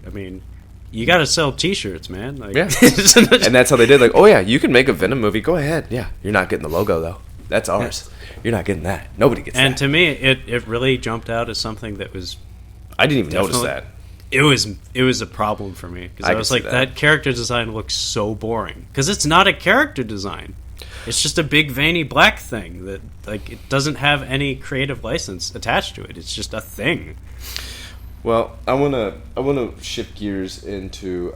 I mean, you got to sell T-shirts, man. Like, Yeah. And that's how they did. Like, oh yeah, you can make a Venom movie. Go ahead. Yeah, you're not getting the logo though. That's ours. You're not getting that. Nobody gets and that. to me, it really jumped out as something that was I didn't even notice definitely- that. it was a problem for me because I I can was see like, that character design looks so boring because it's not a character design. It's just a big veiny black thing that, like, it doesn't have any creative license attached to it. It's just a thing. Well, I wanna shift gears into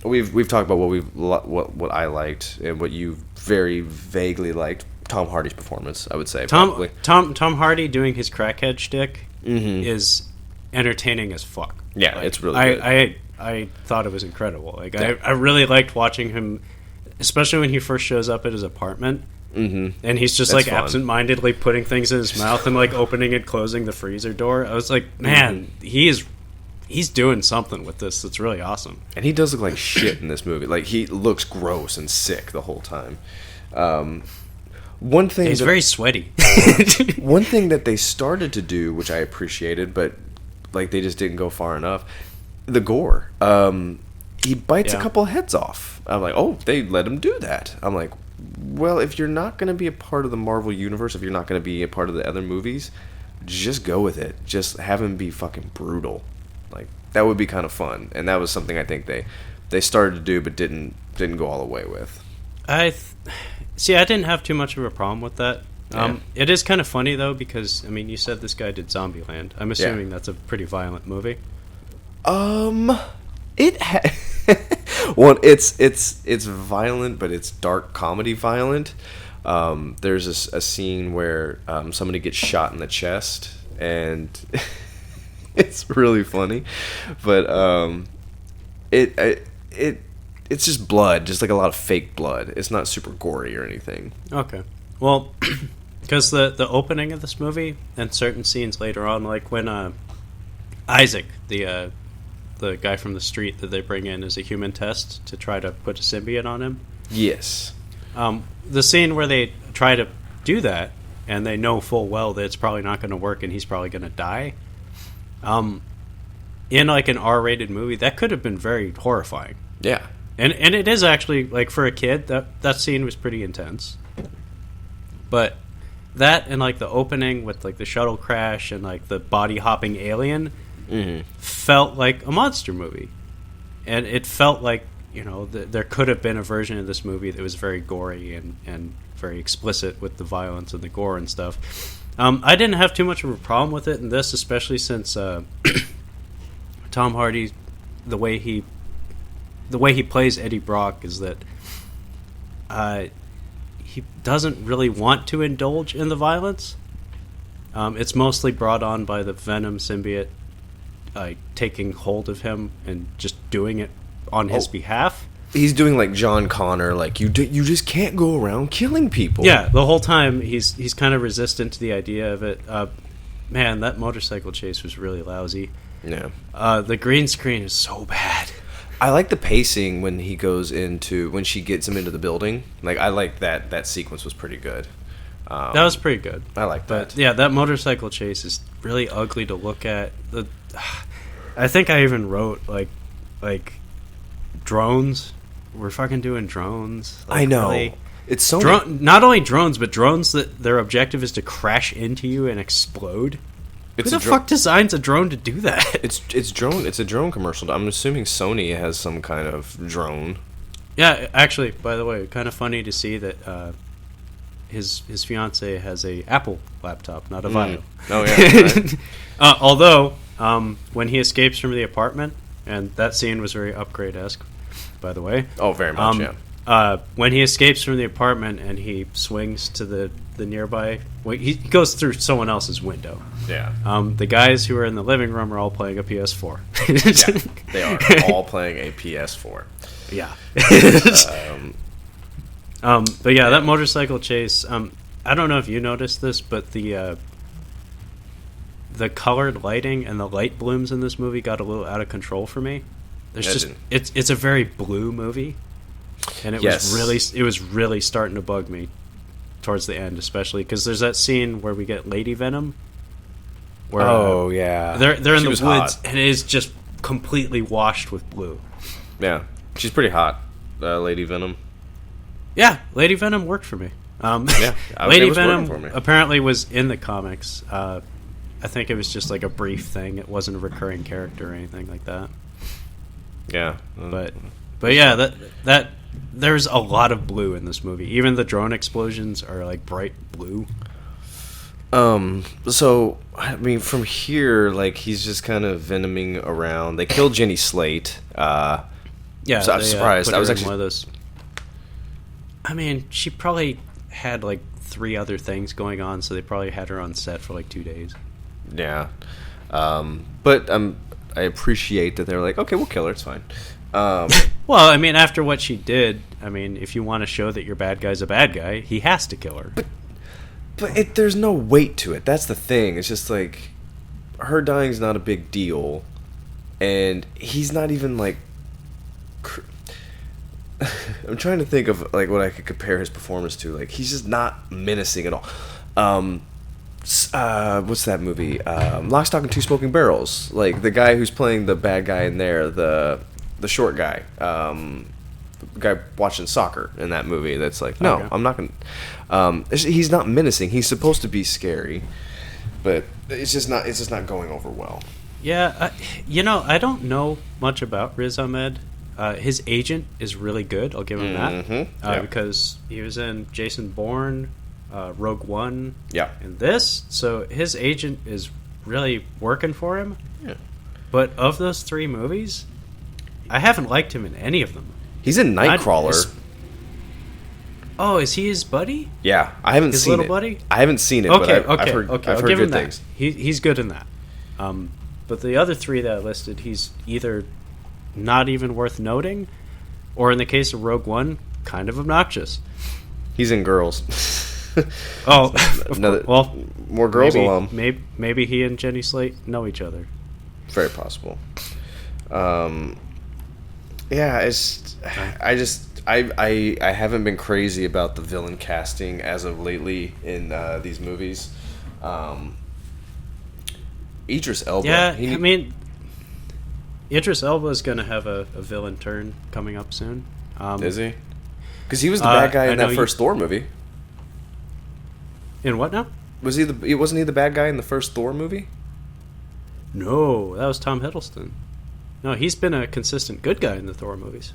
we've talked about what I liked and what you very vaguely liked. Tom Hardy's performance, I would say. Probably. Tom Hardy doing his crackhead shtick Mhm. is entertaining as fuck. Yeah, Like, it's really good. I thought it was incredible. Like, Yeah. I really liked watching him, especially when he first shows up at his apartment. Mm-hmm. And he's just That's like fun. absent-mindedly putting things in his mouth and like opening and closing the freezer door. I was like, man, he's doing something with this that's really awesome. And he does look like shit in this movie. Like, he looks gross and sick the whole time. One thing He's that- very sweaty. One thing that they started to do, which I appreciated, but like they just didn't go far enough, the gore. He bites a Yeah. couple heads off. I'm like, oh, they let him do that. I'm like, well, if you're not going to be a part of the Marvel universe, if you're not going to be a part of the other movies, just go with it. Just have him be fucking brutal. Like, that would be kind of fun. And that was something I think they started to do, but didn't go all the way with. I didn't have too much of a problem with that. Yeah. It is kind of funny though because I mean, you said this guy did Zombieland. I'm assuming that's a pretty violent movie. It well, it's violent, but it's dark comedy violent. There's a scene where somebody gets shot in the chest, and it's really funny. But it's just blood, just like a lot of fake blood. It's not super gory or anything. Okay. Well, because the opening of this movie and certain scenes later on, like when Isaac, the guy from the street that they bring in as a human test to try to put a symbiote on him. Yes. The scene where they try to do that and they know full well that it's probably not going to work and he's probably going to die. In like an R-rated movie, that could have been very horrifying. Yeah. And it is actually, like, for a kid, that scene was pretty intense. But that and like the opening with like the shuttle crash and like the body hopping alien felt like a monster movie, and it felt like, you know, there could have been a version of this movie that was very gory and very explicit with the violence and the gore and stuff. I didn't have too much of a problem with it in this, especially since Tom Hardy, the way he plays Eddie Brock is that he doesn't really want to indulge in the violence. It's mostly brought on by the Venom symbiote taking hold of him and just doing it on his behalf. He's doing like John Connor, like you just can't go around killing people. Yeah, the whole time he's kind of resistant to the idea of it. Man, that motorcycle chase was really lousy. Yeah. The green screen is so bad. I like the pacing when she gets him into the building. Like I like that sequence was pretty good. That was pretty good. I like that. But yeah, that motorcycle chase is really ugly to look at. I think I even wrote like drones. We're fucking doing drones. Like, I know. really? It's so not only drones, but drones that their objective is to crash into you and explode. Who the fuck designs a drone to do that? It's a drone commercial. I'm assuming Sony has some kind of drone. Yeah, actually, by the way, kind of funny to see that his fiance has a Apple laptop, not a Vio. Oh yeah. Right. Although when he escapes from the apartment, and that scene was very Upgrade-esque, by the way. Oh, very much. Yeah. When he escapes from the apartment and he swings to the nearby, he goes through someone else's window. Yeah. The guys who are in the living room are all playing a PS4. Yeah, they are all playing a PS4. Yeah. But yeah, that motorcycle chase. I don't know if you noticed this, but the colored lighting and the light blooms in this movie got a little out of control for me. It's a very blue movie, and it was really starting to bug me towards the end, especially because there's that scene where we get Lady Venom. Where, yeah, they're in the woods hot. and it is just completely washed with blue. Yeah, she's pretty hot, Lady Venom. Yeah, Lady Venom worked for me. Yeah, Lady Venom apparently was in the comics. I think it was just like a brief thing. It wasn't a recurring character or anything like that. Yeah, but yeah, that there's a lot of blue in this movie. Even the drone explosions are like bright blue. So I mean, from here, like he's just kind of venoming around. They killed Jenny Slate. Yeah, so I was surprised. I was actually one of those. I mean, she probably had like 3 other things going on, so they probably had her on set for like 2 days. Yeah, but I appreciate that they're like, okay, we'll kill her. It's fine. Well, I mean, after what she did, I mean, if you want to show that your bad guy's a bad guy, he has to kill her. But there's no weight to it. That's the thing. It's just like her dying's not a big deal, and he's not even like. I'm trying to think of like what I could compare his performance to. Like he's just not menacing at all. What's that movie? Lock, Stock, and Two Smoking Barrels. Like the guy who's playing the bad guy in there, the short guy, the guy watching soccer in that movie. That's like, no, okay. I'm not gonna. He's not menacing. He's supposed to be scary, but it's just not going over well. Yeah, I don't know much about Riz Ahmed. His agent is really good. I'll give him that because he was in Jason Bourne, Rogue One, and this. So his agent is really working for him. Yeah. But of those 3 movies, I haven't liked him in any of them. He's in Nightcrawler. Is he his buddy? Yeah, I haven't his seen little it. buddy. I haven't seen it. Okay, but I've heard I'll give him good things. That. He's good in that. But the other 3 that I listed, he's either not even worth noting, or in the case of Rogue One, kind of obnoxious. He's in Girls. More Girls maybe, alum. Maybe he and Jenny Slate know each other. Very possible. Yeah, I haven't been crazy about the villain casting as of lately in these movies. Idris Elba. Yeah, Idris Elba is going to have a villain turn coming up soon. Is he? Because he was the bad guy in that first Thor movie. In what now? Wasn't he the bad guy in the first Thor movie? No, that was Tom Hiddleston. No, he's been a consistent good guy in the Thor movies.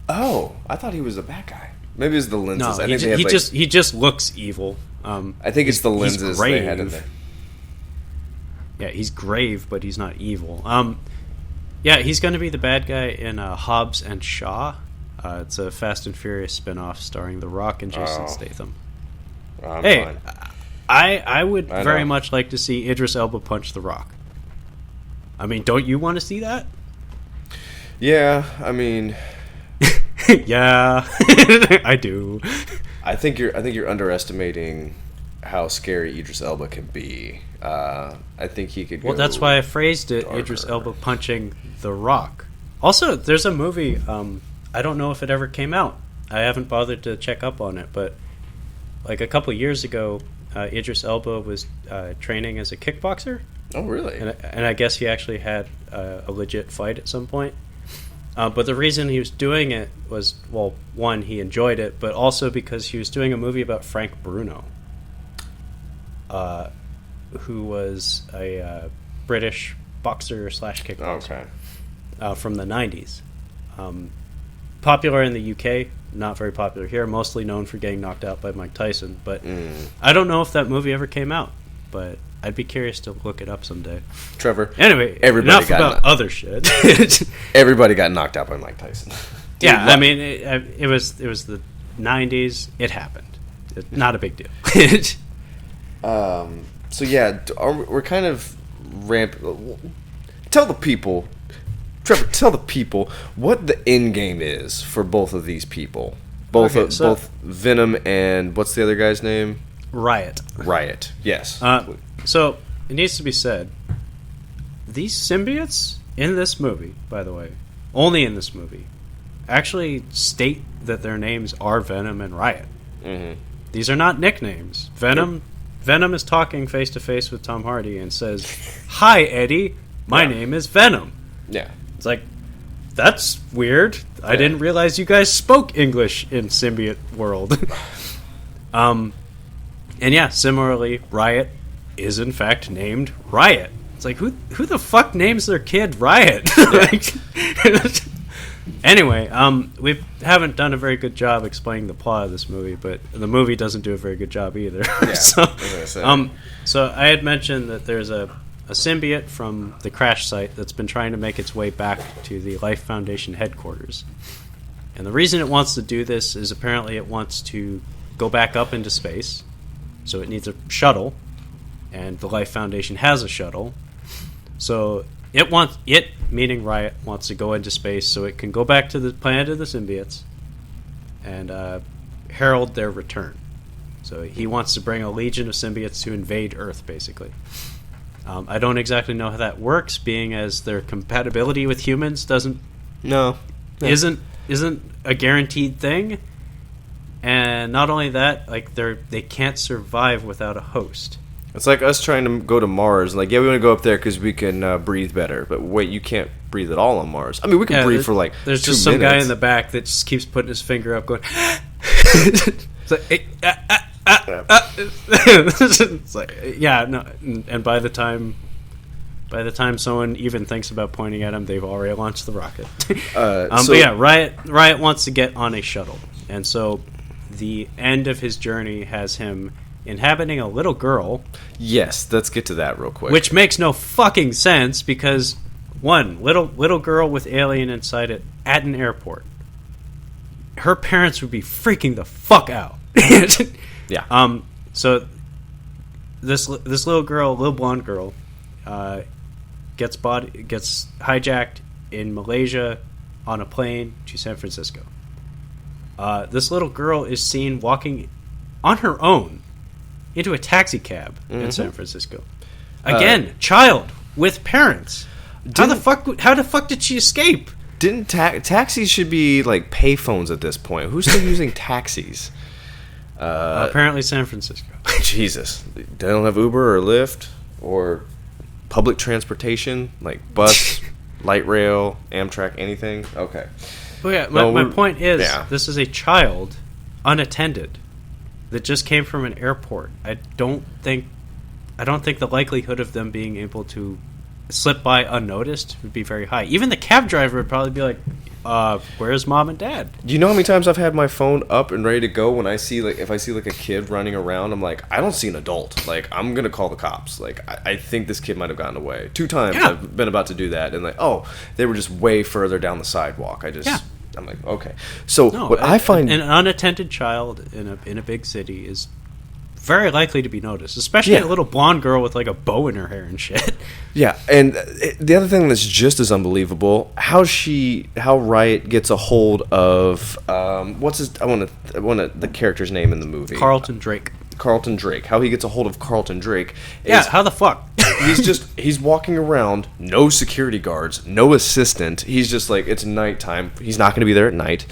Oh, I thought he was a bad guy. Maybe it's the lenses. No, he just looks evil. I think it's the lenses they had in there. Yeah, he's grave, but he's not evil. Yeah, he's going to be the bad guy in Hobbs and Shaw. It's a Fast and Furious spinoff starring The Rock and Jason Statham. Fine. I would very much like to see Idris Elba punch The Rock. I mean, don't you want to see that? Yeah, I mean... Yeah, I do. I think you're underestimating how scary Idris Elba can be. I think he could. Well, that's why I phrased it: darker. Idris Elba punching The Rock. Also, there's a movie. I don't know if it ever came out. I haven't bothered to check up on it, but like a couple years ago, Idris Elba was training as a kickboxer. Oh, really? And I guess he actually had a legit fight at some point. But the reason he was doing it was, well, one, he enjoyed it, but also because he was doing a movie about Frank Bruno, who was a British boxer / kickboxer from the 90s. Popular in the UK, not very popular here, mostly known for getting knocked out by Mike Tyson. But I don't know if that movie ever came out, but I'd be curious to look it up someday. Trevor. Anyway, enough about other shit. Everybody got knocked out by Mike Tyson. Dude, yeah, I mean, it was the 90s. It happened. Not a big deal. So yeah, we're kind of tell the people, Trevor, tell the people what the end game is for both of these people. Both Venom and what's the other guy's name? Riot, yes. So, it needs to be said, these symbiotes in this movie, by the way, only in this movie, actually state that their names are Venom and Riot. Mm-hmm. These are not nicknames. Venom is talking face-to-face with Tom Hardy and says, "Hi, Eddie, my name is Venom." Yeah. It's like, that's weird. Yeah. I didn't realize you guys spoke English in symbiote world. And yeah, similarly, Riot is in fact named Riot. It's like, who the fuck names their kid Riot? Anyway, we haven't done a very good job explaining the plot of this movie, but the movie doesn't do a very good job either. Yeah, so I had mentioned that there's a symbiote from the crash site that's been trying to make its way back to the Life Foundation headquarters. And the reason it wants to do this is apparently it wants to go back up into space. So it needs a shuttle, and the Life Foundation has a shuttle. So it, meaning Riot, wants to go into space so it can go back to the planet of the symbiotes and herald their return. So he wants to bring a legion of symbiotes to invade Earth, basically. I don't exactly know how that works, being as their compatibility with humans isn't a guaranteed thing. And not only that, like they can't survive without a host. It's like us trying to go to Mars. Like, yeah, we want to go up there because we can breathe better. But wait, you can't breathe at all on Mars. I mean, we can breathe for like 2 minutes. There's just some guy in the back that just keeps putting his finger up, going. It's like, it's like, yeah, no. And by the time someone even thinks about pointing at him, they've already launched the rocket. But yeah, Riot wants to get on a shuttle, and so the end of his journey has him inhabiting a little girl. Yes, let's get to that real quick. Which makes no fucking sense because, one, little girl with alien inside it at an airport. Her parents would be freaking the fuck out. Yeah. So this little girl, little blonde girl, gets hijacked in Malaysia on a plane to San Francisco. This little girl is seen walking on her own into a taxi cab in San Francisco. Again, child with parents. How the fuck did she escape? Didn't taxis should be like payphones at this point? Who's still using taxis? Apparently San Francisco. Jesus. They don't have Uber or Lyft or public transportation like bus, light rail, Amtrak, anything? Okay. Well, yeah, my point is, this is a child, unattended, that just came from an airport. I don't think the likelihood of them being able to slip by unnoticed would be very high. Even the cab driver would probably be like, where's mom and dad? Do you know how many times I've had my phone up and ready to go when I see, like, if I see, like, a kid running around, I'm like, I don't see an adult. Like, I'm going to call the cops. Like, I think this kid might have gotten away. 2 times I've been about to do that, and, like, oh, they were just way further down the sidewalk. I'm like, okay. So, I find... An unattended child in a big city is very likely to be noticed, especially a little blonde girl with, like, a bow in her hair and shit. Yeah, and the other thing that's just as unbelievable, how Riot gets a hold of what's his I want the character's name in the movie. Carlton Drake. How he gets a hold of Carlton Drake. How the fuck? he's walking around, no security guards, no assistant. He's just like, it's nighttime. He's not going to be there at night.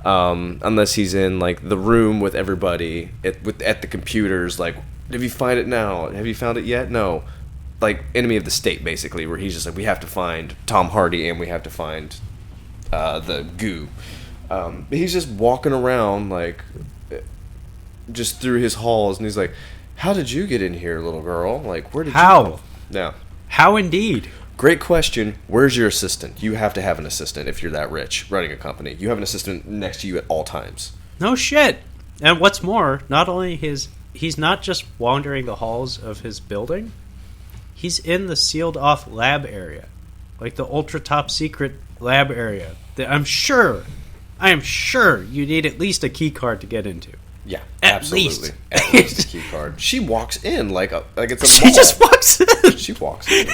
Unless he's in, like, the room with everybody at the computers, like, have you find it now? Have you found it yet? No. Like, enemy of the state, basically, where he's just like, we have to find Tom Hardy and we have to find the goo. He's just walking around, like, just through his halls, and he's like, how did you get in here, little girl? Like, where did you come? Yeah. How indeed? Great question. Where's your assistant? You have to have an assistant if you're that rich running a company. You have an assistant next to you at all times. No shit. And what's more, not only he's not just wandering the halls of his building, he's in the sealed off lab area. Like the ultra top secret lab area that I am sure you need at least a key card to get into. Yeah, absolutely. At least a key card. She walks in like it's a She mall. just walks in. She walks in.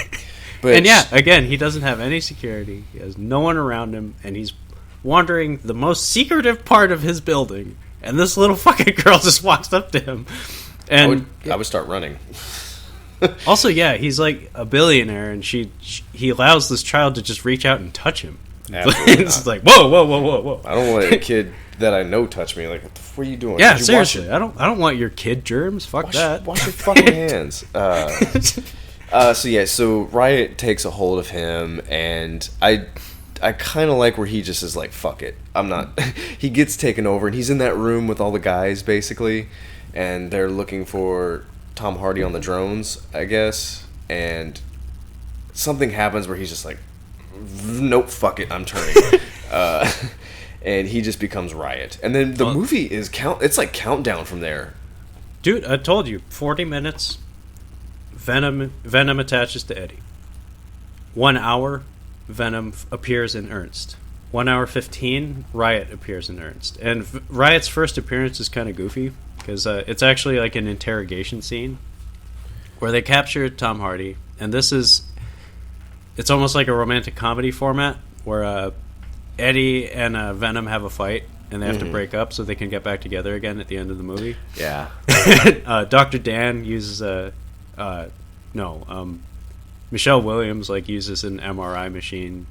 But and yeah, again, he doesn't have any security. He has no one around him, and he's wandering the most secretive part of his building. And this little fucking girl just walks up to him. And I would start running. Also, yeah, he's like a billionaire, and he allows this child to just reach out and touch him. It's like, whoa. I don't want a kid that I know touch me. Like, what are you doing? Yeah, seriously, I don't want your kid germs. Fuck that. Wash your fucking hands. So Riot takes a hold of him, and I kind of like where he just is like, fuck it, I'm not. He gets taken over, and he's in that room with all the guys basically, and they're looking for Tom Hardy on the drones, I guess, and something happens where he's just like, nope, fuck it, I'm turning. And he just becomes Riot, and then the movie is it's like countdown from there. Dude, I told you, 40 minutes. Venom attaches to Eddie. 1 hour, Venom appears in Ernst. 1 hour 15, Riot appears in Ernst. And Riot's first appearance is kind of goofy, because it's actually like an interrogation scene where they capture Tom Hardy, and it's almost like a romantic comedy format where Eddie and Venom have a fight, and they have to break up so they can get back together again at the end of the movie. Yeah. Dr. Dan uses Michelle Williams uses an MRI machine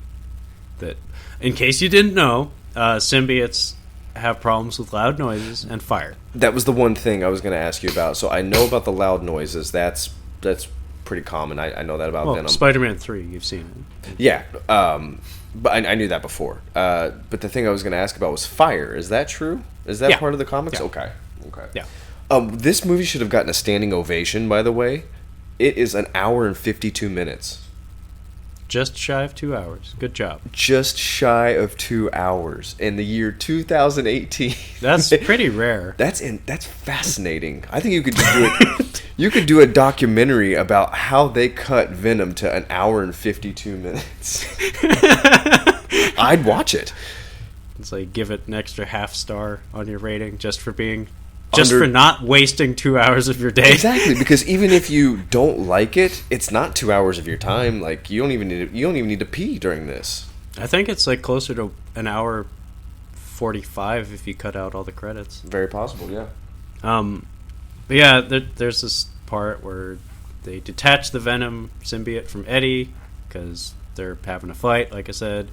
that, in case you didn't know, symbiotes have problems with loud noises and fire. That was the one thing I was going to ask you about. So I know about the loud noises. That's pretty common. I know that about Venom. Spider-Man 3, you've seen it. Yeah, but I knew that before. But the thing I was going to ask about was fire. Is that true? Is that part of the comics? Yeah. Okay. Yeah. This movie should have gotten a standing ovation, by the way. It is 1 hour and 52 minutes. Just shy of 2 hours. Good job. Just shy of 2 hours in the year 2018. That's pretty rare. That's fascinating. I think you could just do it. You could do a documentary about how they cut Venom to 1 hour and 52 minutes. I'd watch it. It's like, give it an extra half star on your rating just for not wasting 2 hours of your day. Exactly, because even if you don't like it, it's not 2 hours of your time. Like, you don't even need to pee during this. I think it's like closer to 1 hour 45 if you cut out all the credits. Very possible, yeah. But yeah, there's this part where they detach the Venom symbiote from Eddie because they're having a fight, like I said,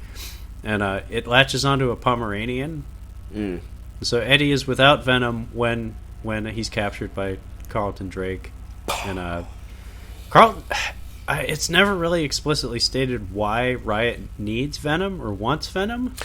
and it latches onto a Pomeranian. So Eddie is without Venom when he's captured by Carlton Drake, and it's never really explicitly stated why Riot needs Venom or wants Venom.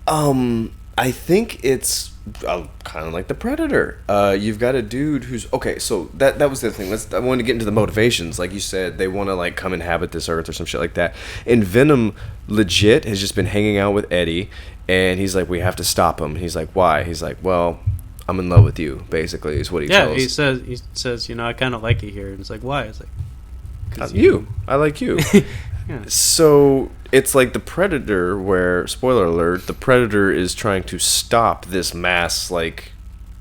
I think it's kind of like the Predator. You've got a dude who's okay. So that was the thing. I wanted to get into the motivations. Like you said, they want to come inhabit this earth or some shit like that. And Venom legit has just been hanging out with Eddie. And he's like, we have to stop him. He's like, why? He's like, well, I'm in love with you, basically, is what he tells. He says, I kind of like it here. And it's like, why? It's like, because I like you. Yeah. So it's like the Predator, where, spoiler alert, the Predator is trying to stop this mass, like,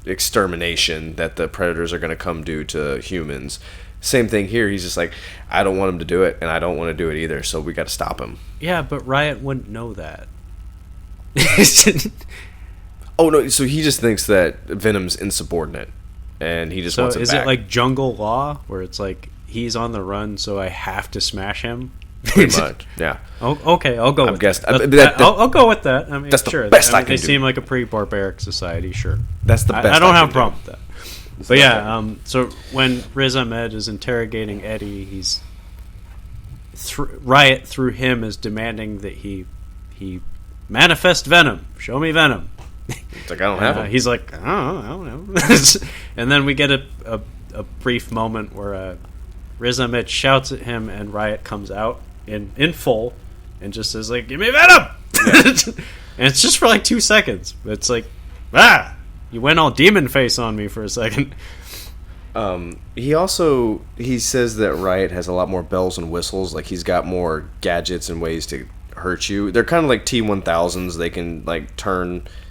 extermination that the Predators are going to come do to humans. Same thing here. He's just like, I don't want him to do it, and I don't want to do it either, so we got to stop him. Yeah, but Riot wouldn't know that. Oh, no, so he just thinks that Venom's insubordinate, and he just wants it back. So is it like jungle law, where it's like, he's on the run, so I have to smash him? Pretty much, yeah. Oh, okay, I'll go with that. I'll go with that. I mean, that's the sure. best I can they do. seem like a pretty barbaric society, sure. That's the best I don't have a do. problem with that. But yeah, so when Riz Ahmed is interrogating Eddie, he's Riot through him is demanding that he manifest Venom. Show me Venom. It's like, I don't have him. He's like, I don't know. And then we get a brief moment where Riz Ahmed shouts at him, and Riot comes out in full and just says, like, give me Venom! Yeah. And it's just for like 2 seconds. It's like, you went all demon face on me for a second. He says that Riot has a lot more bells and whistles. Like, he's got more gadgets and ways to hurt you. They're kind of like T-1000s. They can, like,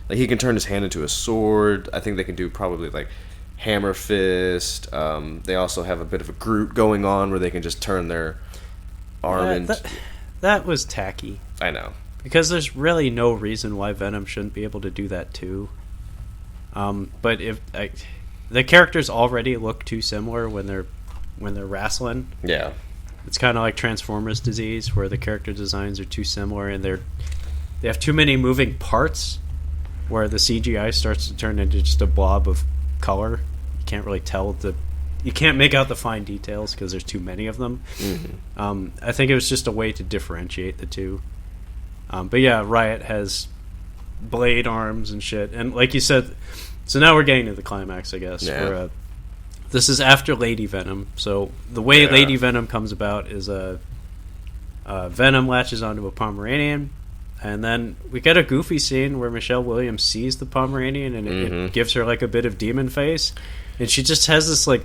he can turn his hand into a sword. I think they can do probably, like, hammer fist. They also have a bit of a Groot going on where they can just turn their arm into... That was tacky. I know. Because there's really no reason why Venom shouldn't be able to do that too. But if the characters already look too similar when they're wrestling. Yeah. It's kind of like Transformers disease, where the character designs are too similar and they have too many moving parts, where the CGI starts to turn into just a blob of color. You can't really tell you can't make out the fine details because there's too many of them. Mm-hmm. I think it was just a way to differentiate the two. But yeah, Riot has blade arms and shit, and like you said, so now we're getting to the climax, I guess. Yeah. Where, this is after Lady Venom. So the way Lady Venom comes about is Venom latches onto a Pomeranian, and then we get a goofy scene where Michelle Williams sees the Pomeranian, and it gives her like a bit of demon face, and she just has this like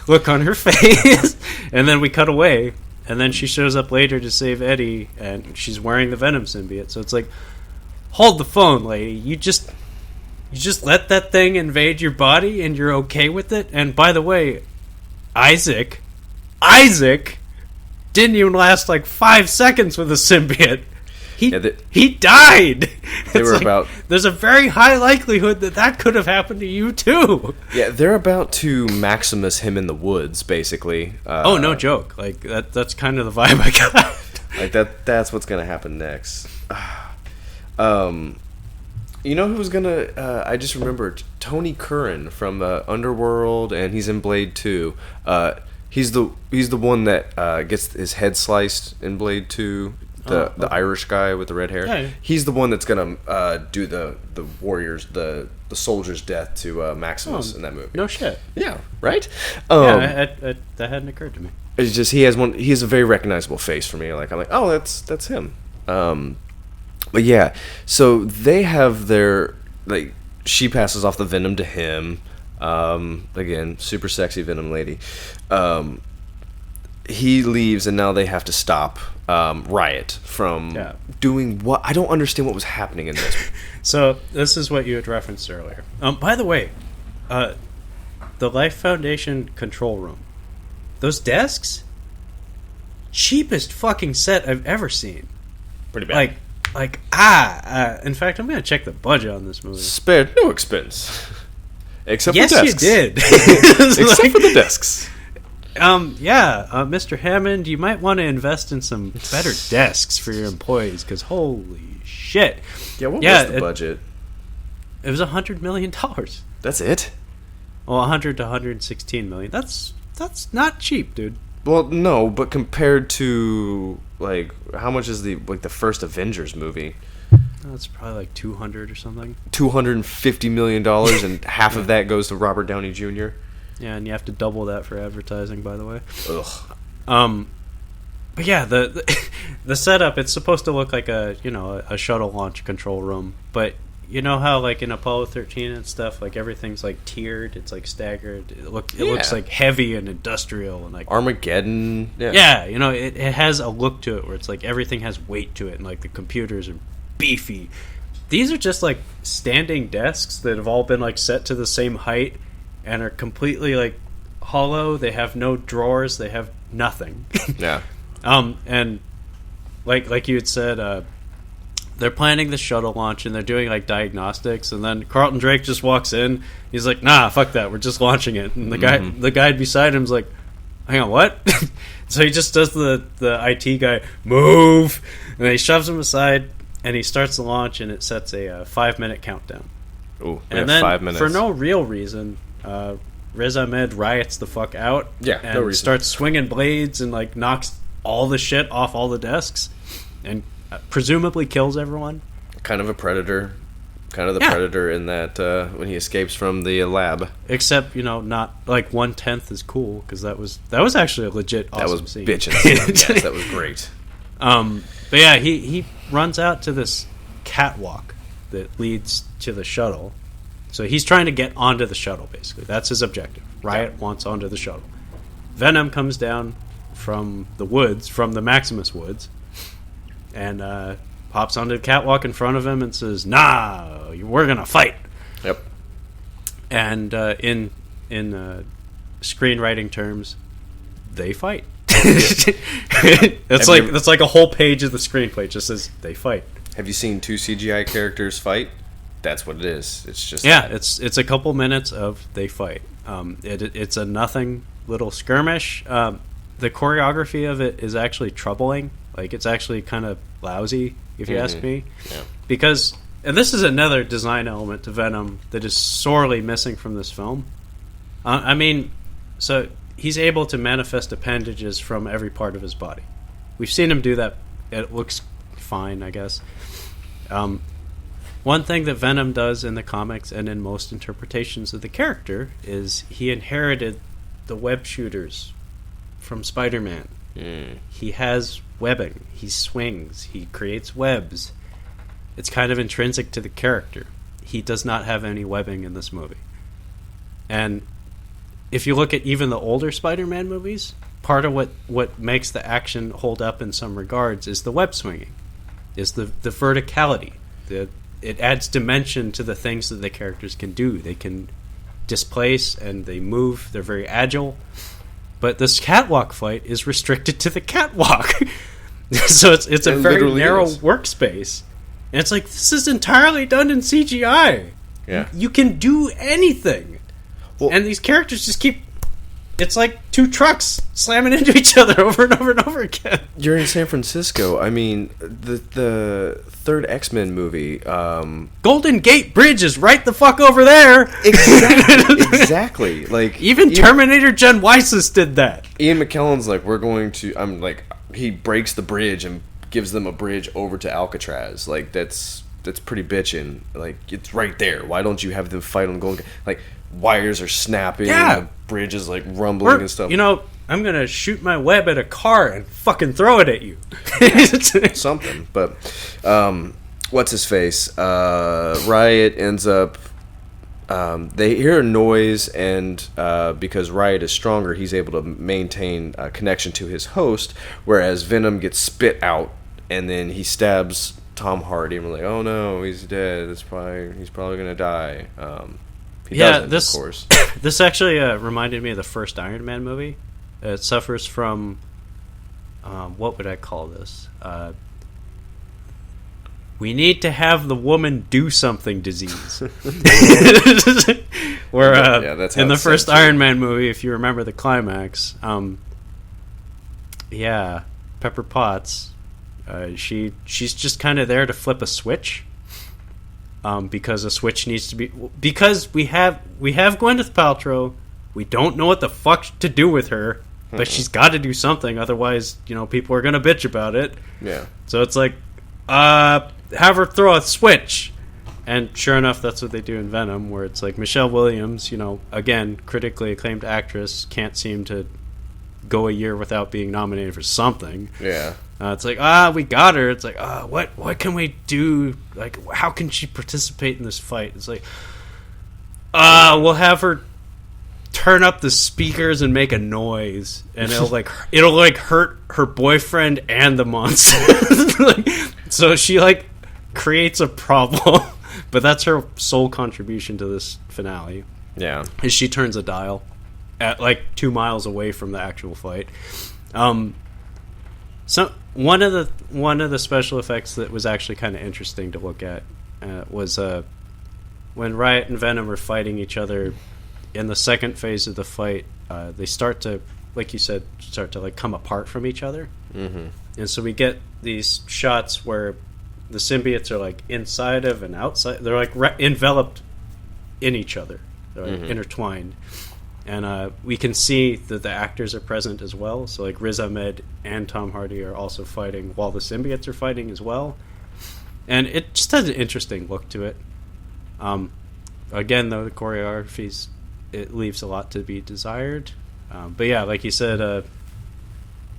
look on her face, and then we cut away, and then she shows up later to save Eddie, and she's wearing the Venom symbiote. So it's like, hold the phone, lady. You just let that thing invade your body, and you're okay with it. And by the way, Isaac didn't even last like 5 seconds with a symbiote. He died. There's a very high likelihood that could have happened to you too. Yeah, they're about to Maximus him in the woods, basically. Oh, no joke. Like that's kind of the vibe I got. Like that's what's gonna happen next. You know who was gonna? I just remembered Tony Curran from Underworld, and he's in Blade 2. He's the one that gets his head sliced in Blade 2. The Irish guy with the red hair. Yeah. He's the one that's gonna do the warriors, the soldier's death to Maximus in that movie. No shit. Yeah, right. That hadn't occurred to me. It's just he has a very recognizable face for me. Like, I'm like, oh, that's him. But yeah, so they have their, like, she passes off the Venom to him. Again, super sexy Venom lady. He leaves, and now they have to stop Riot from doing what? I don't understand what was happening in this. So this is what you had referenced earlier. By the way, the Life Foundation control room, those desks, cheapest fucking set I've ever seen. Pretty bad. In fact, I'm gonna check the budget on this movie. Spared no expense, except yes, for desks. You did. Except for the desks. Mr. Hammond, you might want to invest in some better desks for your employees, because holy shit. Yeah, what was the budget? It was $100 million. That's it? Well, 100 to 116 million. That's not cheap, dude. Well, no, but compared to, like, how much is the first Avengers movie? That's probably like 200 or something. $250 million, and half of that goes to Robert Downey Jr.? Yeah, and you have to double that for advertising, by the way. Ugh. But yeah, the setup, it's supposed to look like a shuttle launch control room, but you know how like in Apollo 13 and stuff, like everything's like tiered, it's like staggered. It looks like heavy and industrial and like Armageddon. Yeah, it has a look to it where it's like everything has weight to it, and like the computers are beefy. These are just like standing desks that have all been like set to the same height and are completely like hollow. They have no drawers. They have nothing. Yeah. And like you had said, they're planning the shuttle launch and they're doing like diagnostics, and then Carlton Drake just walks in. He's like, "Nah, fuck that. We're just launching it." And the guy beside him's like, "Hang on, what?" So he just does the IT guy move, and then he shoves him aside, and he starts the launch, and it sets a 5-minute countdown. Ooh, and then 5 minutes. For no real reason, Riz Ahmed riots the fuck out. Yeah, and no reason. Starts swinging blades and like knocks all the shit off all the desks, and presumably kills everyone. Kind of a predator. Kind of the predator in that when he escapes from the lab. Except, not like 1/10 is cool, because that was actually a legit awesome scene. That was bitchin'. Yes, that was great. But yeah, he runs out to this catwalk that leads to the shuttle. So he's trying to get onto the shuttle, basically. That's his objective. Riot wants onto the shuttle. Venom comes down from the woods, from the Maximus woods, and pops onto the catwalk in front of him and says, "Nah, we're gonna fight." Yep. And in screenwriting terms, they fight. That's like a whole page of the screenplay. It just says they fight. Have you seen 2 CGI characters fight? That's what it is. It's just it's a couple minutes of they fight. It's a nothing little skirmish. The choreography of it is actually troubling. Like, it's actually kind of lousy, if you ask me. Yeah. Because, and this is another design element to Venom that is sorely missing from this film. So he's able to manifest appendages from every part of his body. We've seen him do that. It looks fine, I guess. One thing that Venom does in the comics and in most interpretations of the character is he inherited the web shooters from Spider-Man. He has webbing. He swings. He creates webs. It's kind of intrinsic to the character. He does not have any webbing in this movie. And if you look at even the older Spider-Man movies, part of what makes the action hold up in some regards is the web swinging, is the verticality. It adds dimension to the things that the characters can do. They can displace and they move. They're very agile. But this catwalk fight is restricted to the catwalk. So it's a very narrow workspace. And it's like, this is entirely done in CGI. Yeah. You can do anything. Well, and these characters just keep... It's like 2 trucks slamming into each other over and over and over again. You're in San Francisco. I mean, the third X-Men movie... Golden Gate Bridge is right the fuck over there. Exactly. Like, even Terminator Gen Wysis did that. Ian McKellen's like, we're going to... he breaks the bridge and gives them a bridge over to Alcatraz. Like, that's pretty bitchin'. Like, it's right there. Why don't you have them fight on Golden Gate? Like, wires are snapping. Yeah. And the bridge is, like, rumbling and stuff. I'm going to shoot my web at a car and fucking throw it at you. Something. But, what's his face? Riot ends up... they hear a noise, and because Riot is stronger, he's able to maintain a connection to his host, whereas Venom gets spit out, and then he stabs Tom Hardy, and we're like, oh no, he's dead. He's probably going to die. He doesn't, of course. This actually reminded me of the first Iron Man movie. It suffers from, what would I call this? We need to have the woman do something disease. Where that's in the first Iron Man movie, if you remember the climax, Pepper Potts, she's just kind of there to flip a switch. Because a switch needs to be... Because we have Gwyneth Paltrow, we don't know what the fuck to do with her, but she's got to do something, otherwise, people are going to bitch about it. Yeah. So it's like, have her throw a switch. And sure enough, that's what they do in Venom, where it's like Michelle Williams, again, critically acclaimed actress, can't seem to go a year without being nominated for something. Yeah. It's like, we got her. It's like, what can we do? Like, how can she participate in this fight? It's like, we'll have her turn up the speakers and make a noise, and it'll hurt her boyfriend and the monster. So she creates a problem, but that's her sole contribution to this finale. Yeah, is she turns a dial at 2 miles away from the actual fight. So one of the special effects that was actually kind of interesting to look at was when Riot and Venom are fighting each other. In the second phase of the fight, they start to, like you said, come apart from each other. Mm-hmm. And so we get these shots where the symbiotes are inside of and outside. They're enveloped in each other. They're intertwined. And we can see that the actors are present as well. So Riz Ahmed and Tom Hardy are also fighting while the symbiotes are fighting as well. And it just has an interesting look to it. Again, though, the choreography's... it leaves a lot to be desired. But yeah, like you said,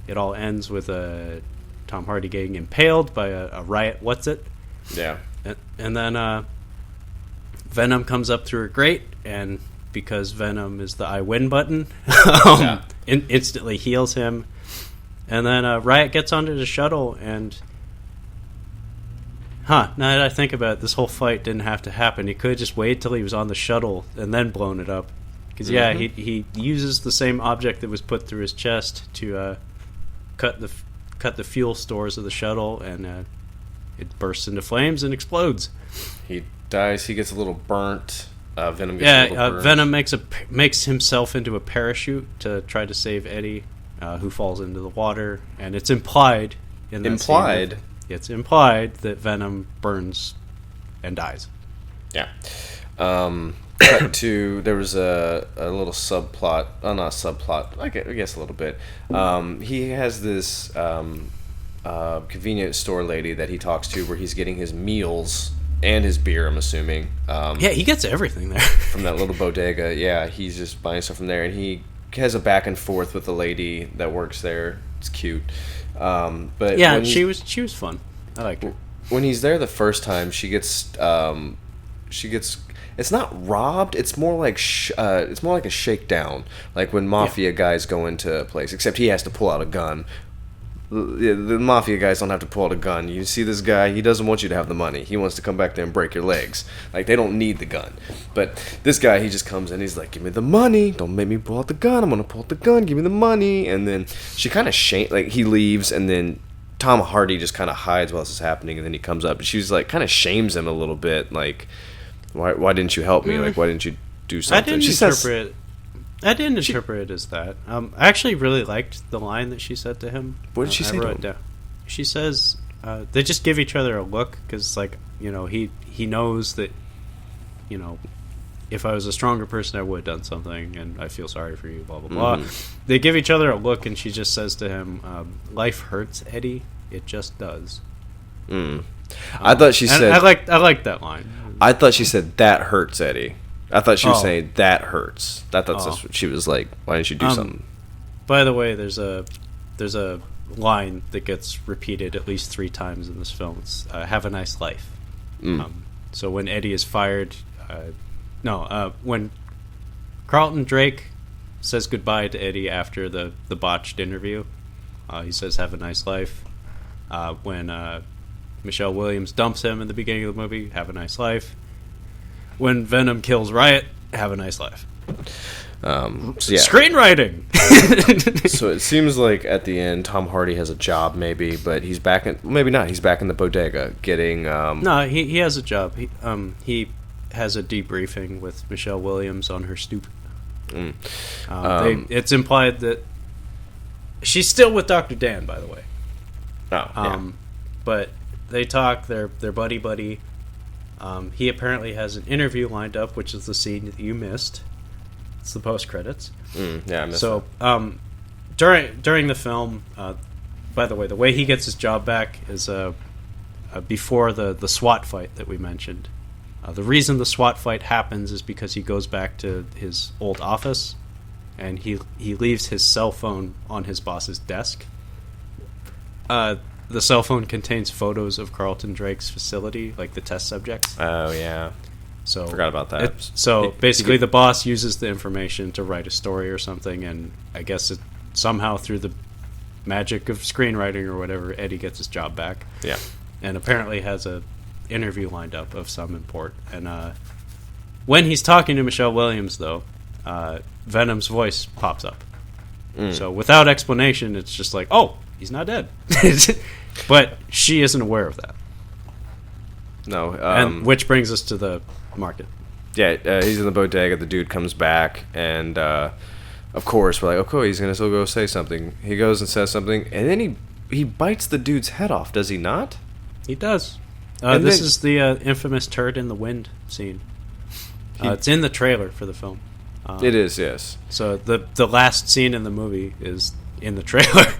it all ends with Tom Hardy getting impaled by a riot. What's it? Yeah. And then Venom comes up through a grate, and because Venom is the I win button, instantly heals him. And then Riot gets onto the shuttle, and now that I think about it, this whole fight didn't have to happen. He could have just waited till he was on the shuttle and then blown it up. Because he uses the same object that was put through his chest to cut the fuel stores of the shuttle, and it bursts into flames and explodes. He dies. He gets a little burnt. Venom gets a little burnt. Venom makes himself into a parachute to try to save Eddie, who falls into the water, and it's implied in that scene. It's implied that Venom burns and dies. Yeah. Cut to, there was a little subplot, not subplot, I guess a little bit. He has this convenience store lady that he talks to where he's getting his meals and his beer, I'm assuming. He gets everything there. From that little bodega. Yeah, he's just buying stuff from there, and he has a back and forth with the lady that works there. It's cute. But yeah, she was fun. I liked her. When he's there the first time, she gets it's not robbed. It's more like a shakedown, like when mafia guys go into a place. Except he has to pull out a gun. The mafia guys don't have to pull out a gun. You see this guy, he doesn't want you to have the money. He wants to come back there and break your legs. They don't need the gun. But this guy, he just comes in, he's like, give me the money. Don't make me pull out the gun. I'm going to pull out the gun. Give me the money. And then she kind of he leaves, and then Tom Hardy just kind of hides while this is happening, and then he comes up, and she's kind of shames him a little bit, why didn't you help me? Why didn't you do something? I didn't interpret it as that. I actually really liked the line that she said to him. What did she say to him? Down. She says, they just give each other a look, because, he knows that, if I was a stronger person, I would have done something, and I feel sorry for you, blah, blah, blah. They give each other a look, and she just says to him, life hurts, Eddie. It just does. I thought she said... I liked that line. I thought she said, that hurts, Eddie. I thought she was saying, that hurts. I thought that's what she was like, why didn't you do something? By the way, there's a line that gets repeated at least 3 times in this film. It's, have a nice life. So when Eddie is fired... when Carlton Drake says goodbye to Eddie after the botched interview, he says, have a nice life. When Michelle Williams dumps him in the beginning of the movie, have a nice life. When Venom kills Riot, have a nice life. Screenwriting! So it seems like at the end, Tom Hardy has a job maybe, but he's back in... Maybe not, he's back in the bodega getting... No, he has a job. He has a debriefing with Michelle Williams on her stoop. It's implied that... She's still with Dr. Dan, by the way. But they talk, they're buddy-buddy. He apparently has an interview lined up, which is the scene that you missed. It's the post-credits. I missed so, during the film, by the way, the way he gets his job back is before the SWAT fight that we mentioned. The reason the SWAT fight happens is because he goes back to his old office, and he leaves his cell phone on his boss's desk. The cell phone contains photos of Carlton Drake's facility, like the test subjects. Oh, yeah. So forgot about that. Basically, the boss uses the information to write a story or something, and I guess it somehow through the magic of screenwriting or whatever, Eddie gets his job back. Yeah. And apparently has a interview lined up of some import. And when he's talking to Michelle Williams, though, Venom's voice pops up. So without explanation, it's just like, oh, he's not dead. But she isn't aware of that. No. And which brings us to the market. Yeah, he's in the bodega. The dude comes back, and of course, we're like, okay, he's going to still go say something. He goes and says something, and then he bites the dude's head off, does he not? He does. This is the infamous turd in the wind scene. It's in the trailer for the film. It is, yes. So the last scene in the movie is in the trailer.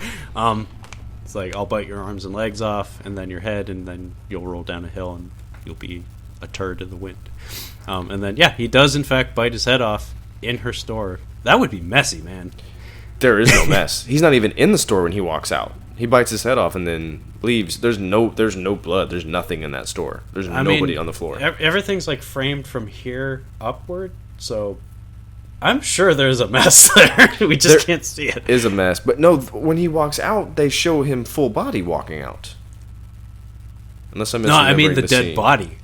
It's like, I'll bite your arms and legs off, and then your head, and then you'll roll down a hill, and you'll be a turd in the wind. And then, yeah, he does, in fact, bite his head off in her store. That would be messy, man. There is no mess. He's not even in the store when he walks out. He bites his head off and then leaves. There's no blood. There's nothing in that store. There's nobody on the floor. Everything's, like, framed from here upward, so I'm sure there's a mess there. We just can't see it. Is a mess. But no, when he walks out, they show him full body walking out. Unless I'm I mean the dead body.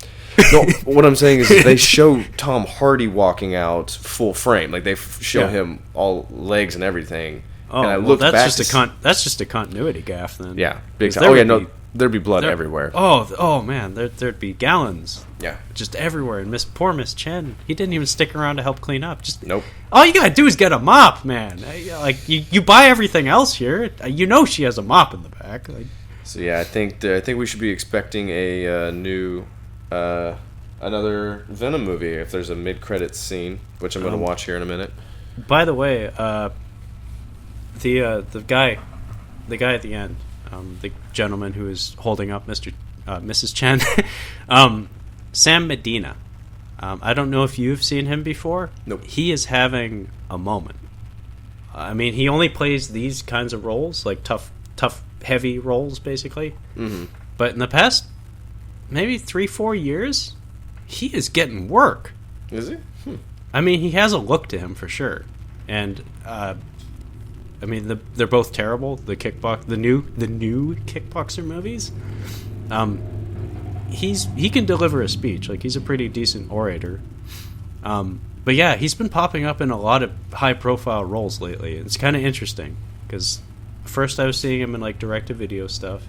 No, what I'm saying is they show Tom Hardy walking out full frame. Like, they show him all legs and everything. Oh, and I well, looked that's back that's just a continuity gaffe, then. Yeah, big time. Oh, yeah, no, there'd be blood everywhere. Oh, man, there'd be gallons. Yeah. Just everywhere. And poor Miss Chen, he didn't even stick around to help clean up. Nope. All you gotta do is get a mop, man. Like, you buy everything else here. You know she has a mop in the back. Like, so, yeah, I think we should be expecting a new... another Venom movie if there's a mid-credits scene, which I'm going to watch here in a minute. By the way, the guy at the end, the gentleman who is holding up Mrs. Chen, Sam Medina. I don't know if you've seen him before. Nope. He is having a moment. I mean, he only plays these kinds of roles, like tough, heavy roles, basically. Mm-hmm. But in the past, maybe 3-4 years, he is getting work. Is he? I mean, he has a look to him for sure, and I mean, they're both terrible. The new kickboxer movies. He can deliver a speech. Like, he's a pretty decent orator. But yeah, he's been popping up in a lot of high-profile roles lately. It's kind of interesting because first I was seeing him in like direct-to-video stuff,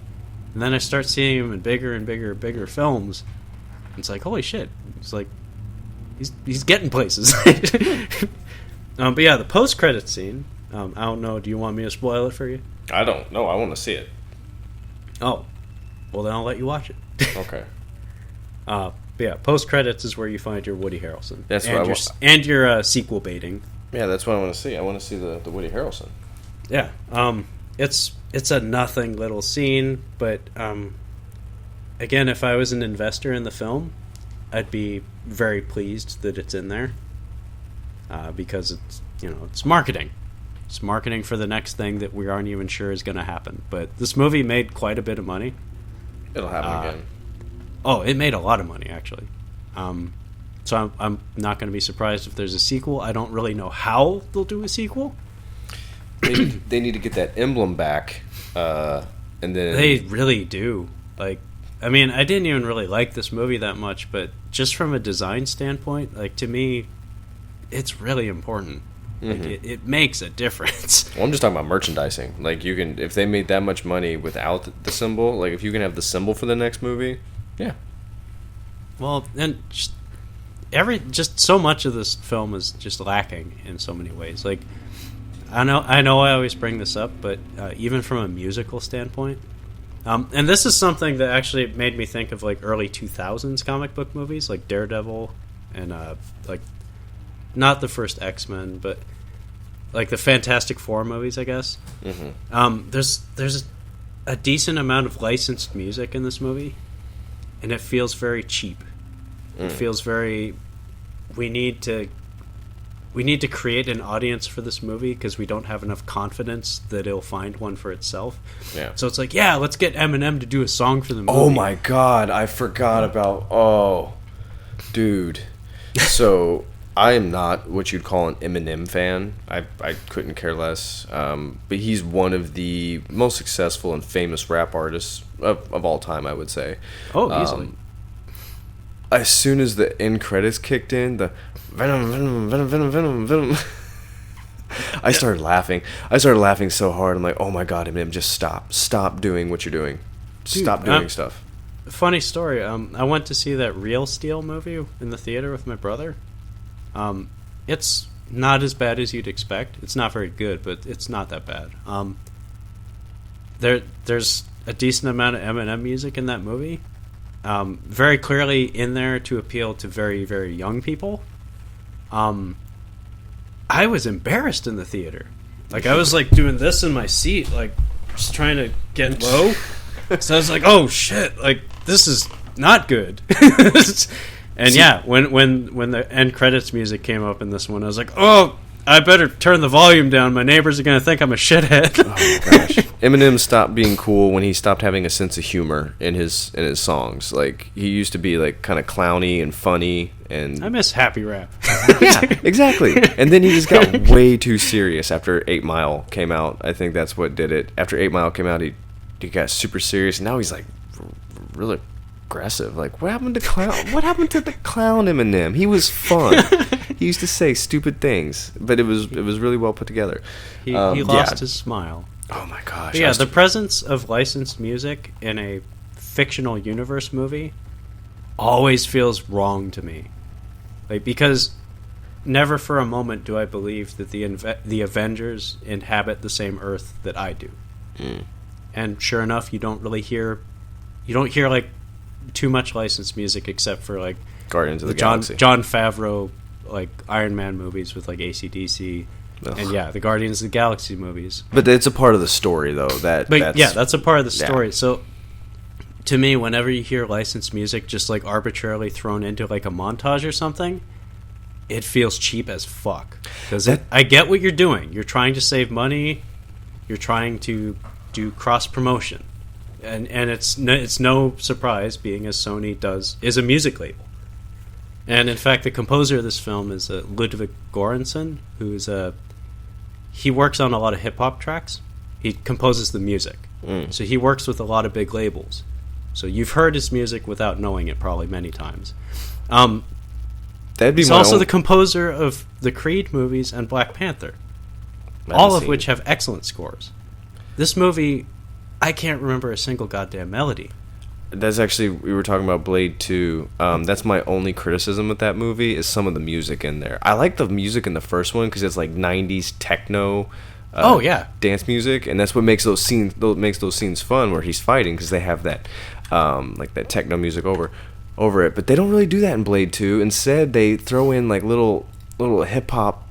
and then I start seeing him in bigger and bigger films. It's like, holy shit! It's like he's getting places. But yeah, the post-credit scene. I don't know. Do you want me to spoil it for you? I don't know. I want to see it. Oh, well then I'll let you watch it. Okay. But yeah, post-credits is where you find your Woody Harrelson. That's and what your, and your sequel baiting. Yeah, that's what I want to see. I want to see the Woody Harrelson. Yeah. It's a nothing little scene, but again, if I was an investor in the film, I'd be very pleased that it's in there because it's marketing. It's marketing for the next thing that we aren't even sure is going to happen. But this movie made quite a bit of money. It'll happen again. Oh, it made a lot of money, actually. So I'm not going to be surprised if there's a sequel. I don't really know how they'll do a sequel. They need to get that emblem back, and then they really do. Like, I mean, I didn't even really like this movie that much, but just from a design standpoint, like, to me, it's really important. Like, it makes a difference. Well, I'm just talking about merchandising. Like, you can, if they made that much money without the symbol, like, if you can have the symbol for the next movie, yeah. Well, and just so much of this film is just lacking in so many ways. Like, I know I always bring this up, but even from a musical standpoint, and this is something that actually made me think of like early 2000s comic book movies, like Daredevil, and like not the first X-Men, but like the Fantastic Four movies, I guess. Mm-hmm. There's a decent amount of licensed music in this movie, and it feels very cheap. It feels very. We need to we need to create an audience for this movie because we don't have enough confidence that it'll find one for itself. Yeah. So it's like, yeah, let's get Eminem to do a song for the movie. Oh my god, I forgot about. Oh, dude. So I am not what you'd call an Eminem fan. I couldn't care less. But he's one of the most successful and famous rap artists of all time, I would say. Oh, easily. As soon as the end credits kicked in, the Venom, Venom, Venom, Venom, Venom, Venom. I started laughing. I started laughing so hard. I'm like, oh my god, Eminem, just stop. Stop doing what you're doing. Stop doing stuff. Funny story. I went to see that Real Steel movie in the theater with my brother. It's not as bad as you'd expect. It's not very good, but it's not that bad. There's a decent amount of Eminem music in that movie. Very clearly in there to appeal to very, very young people. I was embarrassed in the theater. Like, I was like doing this in my seat, like just trying to get low. So I was like, oh shit, like this is not good. And yeah, when the end credits music came up in this one, I was like, oh, I better turn the volume down. My neighbors are going to think I'm a shithead. Oh gosh. Eminem stopped being cool when he stopped having a sense of humor in his songs. Like, he used to be like kind of clowny and funny, and I miss happy rap. yeah, exactly. And then he just got way too serious after 8 Mile came out. I think that's what did it. After 8 Mile came out, he got super serious, and now he's like really aggressive. Like, what happened to clown? What happened to the clown Eminem? He was fun. He used to say stupid things, but it was really well put together. He lost his smile. Oh my gosh! But yeah, the presence of licensed music in a fictional universe movie always feels wrong to me. Like, because never for a moment do I believe that the Avengers inhabit the same Earth that I do. Mm. And sure enough, you don't hear like too much licensed music except for like Guardians of the Galaxy. John Favreau, like Iron Man movies with like AC/DC. Ugh. And yeah, the Guardians of the Galaxy movies. But it's a part of the story, though. That's a part of the story. Yeah. So, to me, whenever you hear licensed music just like arbitrarily thrown into like a montage or something, it feels cheap as fuck. Because I get what you're doing. You're trying to save money. You're trying to do cross promotion, and it's no surprise, being as Sony is a music label. And in fact, the composer of this film is Ludwig Göransson, who's he works on a lot of hip hop tracks. He composes the music, so he works with a lot of big labels. So you've heard his music without knowing it probably many times. He's also the composer of the Creed movies and Black Panther, all of which have excellent scores. This movie, I can't remember a single goddamn melody. That's actually, we were talking about Blade 2. That's my only criticism with that movie, is some of the music in there. I like the music in the first one because it's like 90s techno dance music, and that's what makes those scenes fun, where he's fighting, because they have that like that techno music over it. But they don't really do that in Blade 2. Instead, they throw in like little hip hop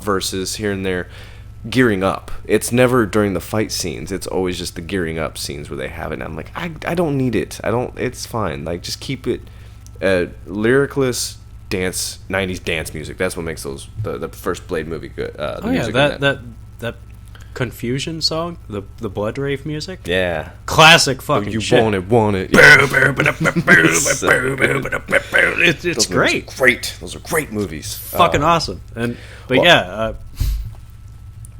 verses here and there, gearing up. It's never during the fight scenes. It's always just the gearing up scenes where they have it. And I'm like, I don't need it. It's fine. Like, just keep it lyricless dance, 90s dance music. That's what makes those the first Blade movie good. That Confusion song, the Blood Rave music. Yeah, classic fucking you shit. Want it. It's great. Those are great movies. Fucking awesome.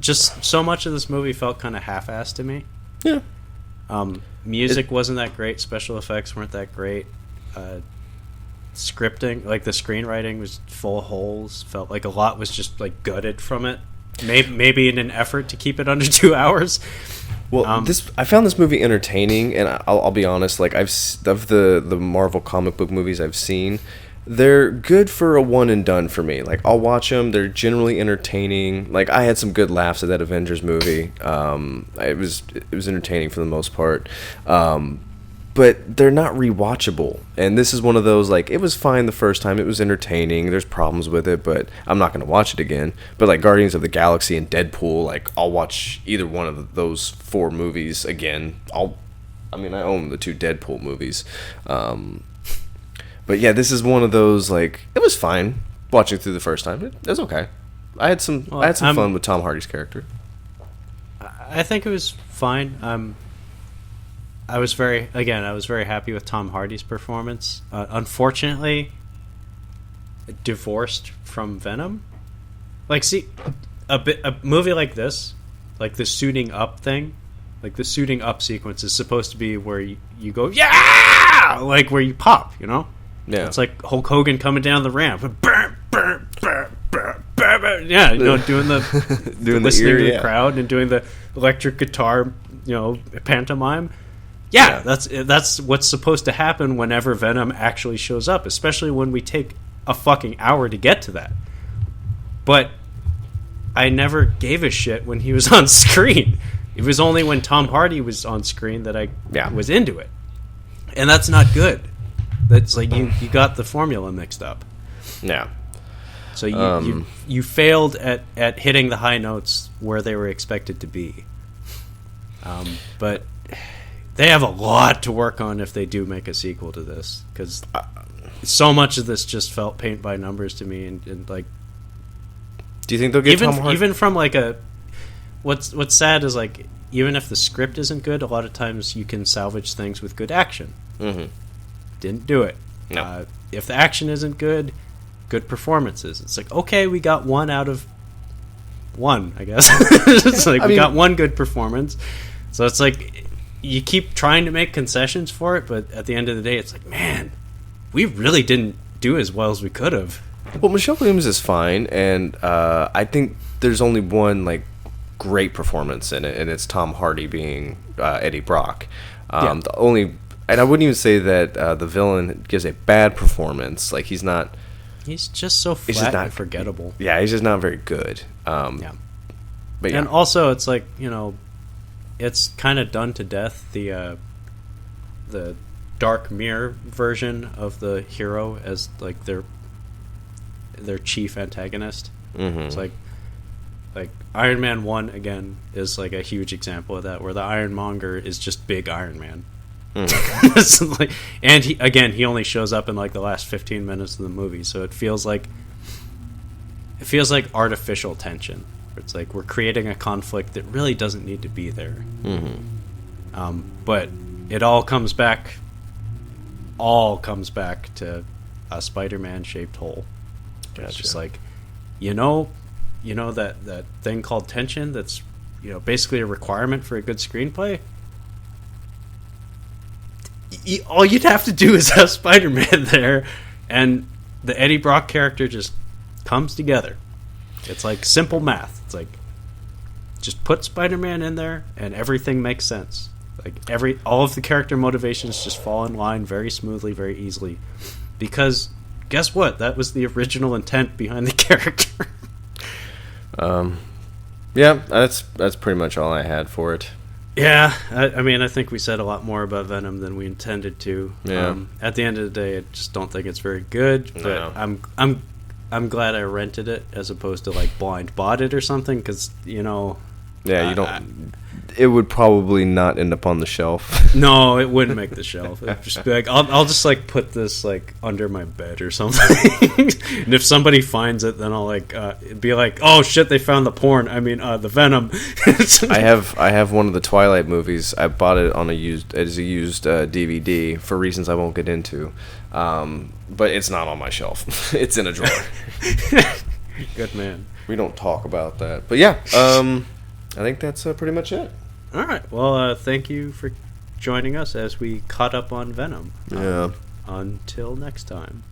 Just so much of this movie felt kind of half-assed to me. Yeah. Music wasn't that great. Special effects weren't that great. Scripting, like the screenwriting, was full of holes. Felt like a lot was just like gutted from it. Maybe in an effort to keep it under 2 hours. Well, I found this movie entertaining, and I'll be honest. Like, of the Marvel comic book movies I've seen, they're good for a one and done for me. Like, I'll watch them. They're generally entertaining. Like, I had some good laughs at that Avengers movie. It was entertaining for the most part. But they're not rewatchable. And this is one of those, like, it was fine the first time. It was entertaining. There's problems with it, but I'm not going to watch it again. But, like, Guardians of the Galaxy and Deadpool, like, I'll watch either one of those 4 movies again. I own the 2 Deadpool movies. But yeah, this is one of those, like, it was fine. watching through the first time, it was okay. I had some fun with Tom Hardy's character. I think it was fine. I was very happy with Tom Hardy's performance. Unfortunately, divorced from Venom. Like, see, a movie like this, like the suiting up thing, like the suiting up sequence is supposed to be where you go, yeah, like where you pop, you know? Yeah. It's like Hulk Hogan coming down the ramp. Yeah, you know, doing the doing listening the ear, to the crowd and doing the electric guitar, you know, pantomime. Yeah, that's what's supposed to happen whenever Venom actually shows up, especially when we take a fucking hour to get to that. But I never gave a shit when he was on screen. It was only when Tom Hardy was on screen that I was into it. And that's not good. That's like you got the formula mixed up. Yeah. So you failed at hitting the high notes where they were expected to be. But they have a lot to work on if they do make a sequel to this, because so much of this just felt paint by numbers to me, and like. Do you think they'll get Tom Hardy? Even from like a, what's sad is like even if the script isn't good, a lot of times you can salvage things with good action. Mm-hmm. Didn't do it. No. If the action isn't good, good performances. It's like, okay, we got 1 out of 1, I guess. It's like we got one good performance. So it's like you keep trying to make concessions for it, but at the end of the day, it's like, man, we really didn't do as well as we could have. Well, Michelle Williams is fine, and I think there's only one like great performance in it, and it's Tom Hardy being Eddie Brock. The only, and I wouldn't even say that the villain gives a bad performance. Like he's not. He's just so flat and forgettable. Yeah, he's just not very good. But yeah. And also, it's like, you know, it's kind of done to death the Dark Mirror version of the hero as like their chief antagonist. Mm-hmm. It's like Iron Man 1 again is like a huge example of that, where the Ironmonger is just big Iron Man. Mm. And he only shows up in like the last 15 minutes of the movie, so it feels like artificial tension. It's like we're creating a conflict that really doesn't need to be there. Mm-hmm. But it all comes back to a Spider-Man shaped hole. Gotcha. It's just like, you know that thing called tension that's, you know, basically a requirement for a good screenplay. All you'd have to do is have Spider-Man there, and the Eddie Brock character just comes together. It's like simple math. It's like just put Spider-Man in there, and everything makes sense. Like all of the character motivations just fall in line very smoothly, very easily, because guess what? That was the original intent behind the character. Yeah, that's pretty much all I had for it. Yeah, I mean, I think we said a lot more about Venom than we intended to. Yeah. At the end of the day, I just don't think it's very good. But no. I'm glad I rented it as opposed to like blind bought it or something, because, you know. Yeah, you don't. It would probably not end up on the shelf. No, it wouldn't make the shelf. It'd just be like, I'll just like put this like under my bed or something. And if somebody finds it, then I'll like be like, oh shit, they found the porn. I mean, the Venom. I have one of the Twilight movies. I bought it on a used DVD for reasons I won't get into. But it's not on my shelf. It's in a drawer. Good man. We don't talk about that. But yeah, I think that's pretty much it. All right. Well, thank you for joining us as we caught up on Venom. Yeah. Until next time.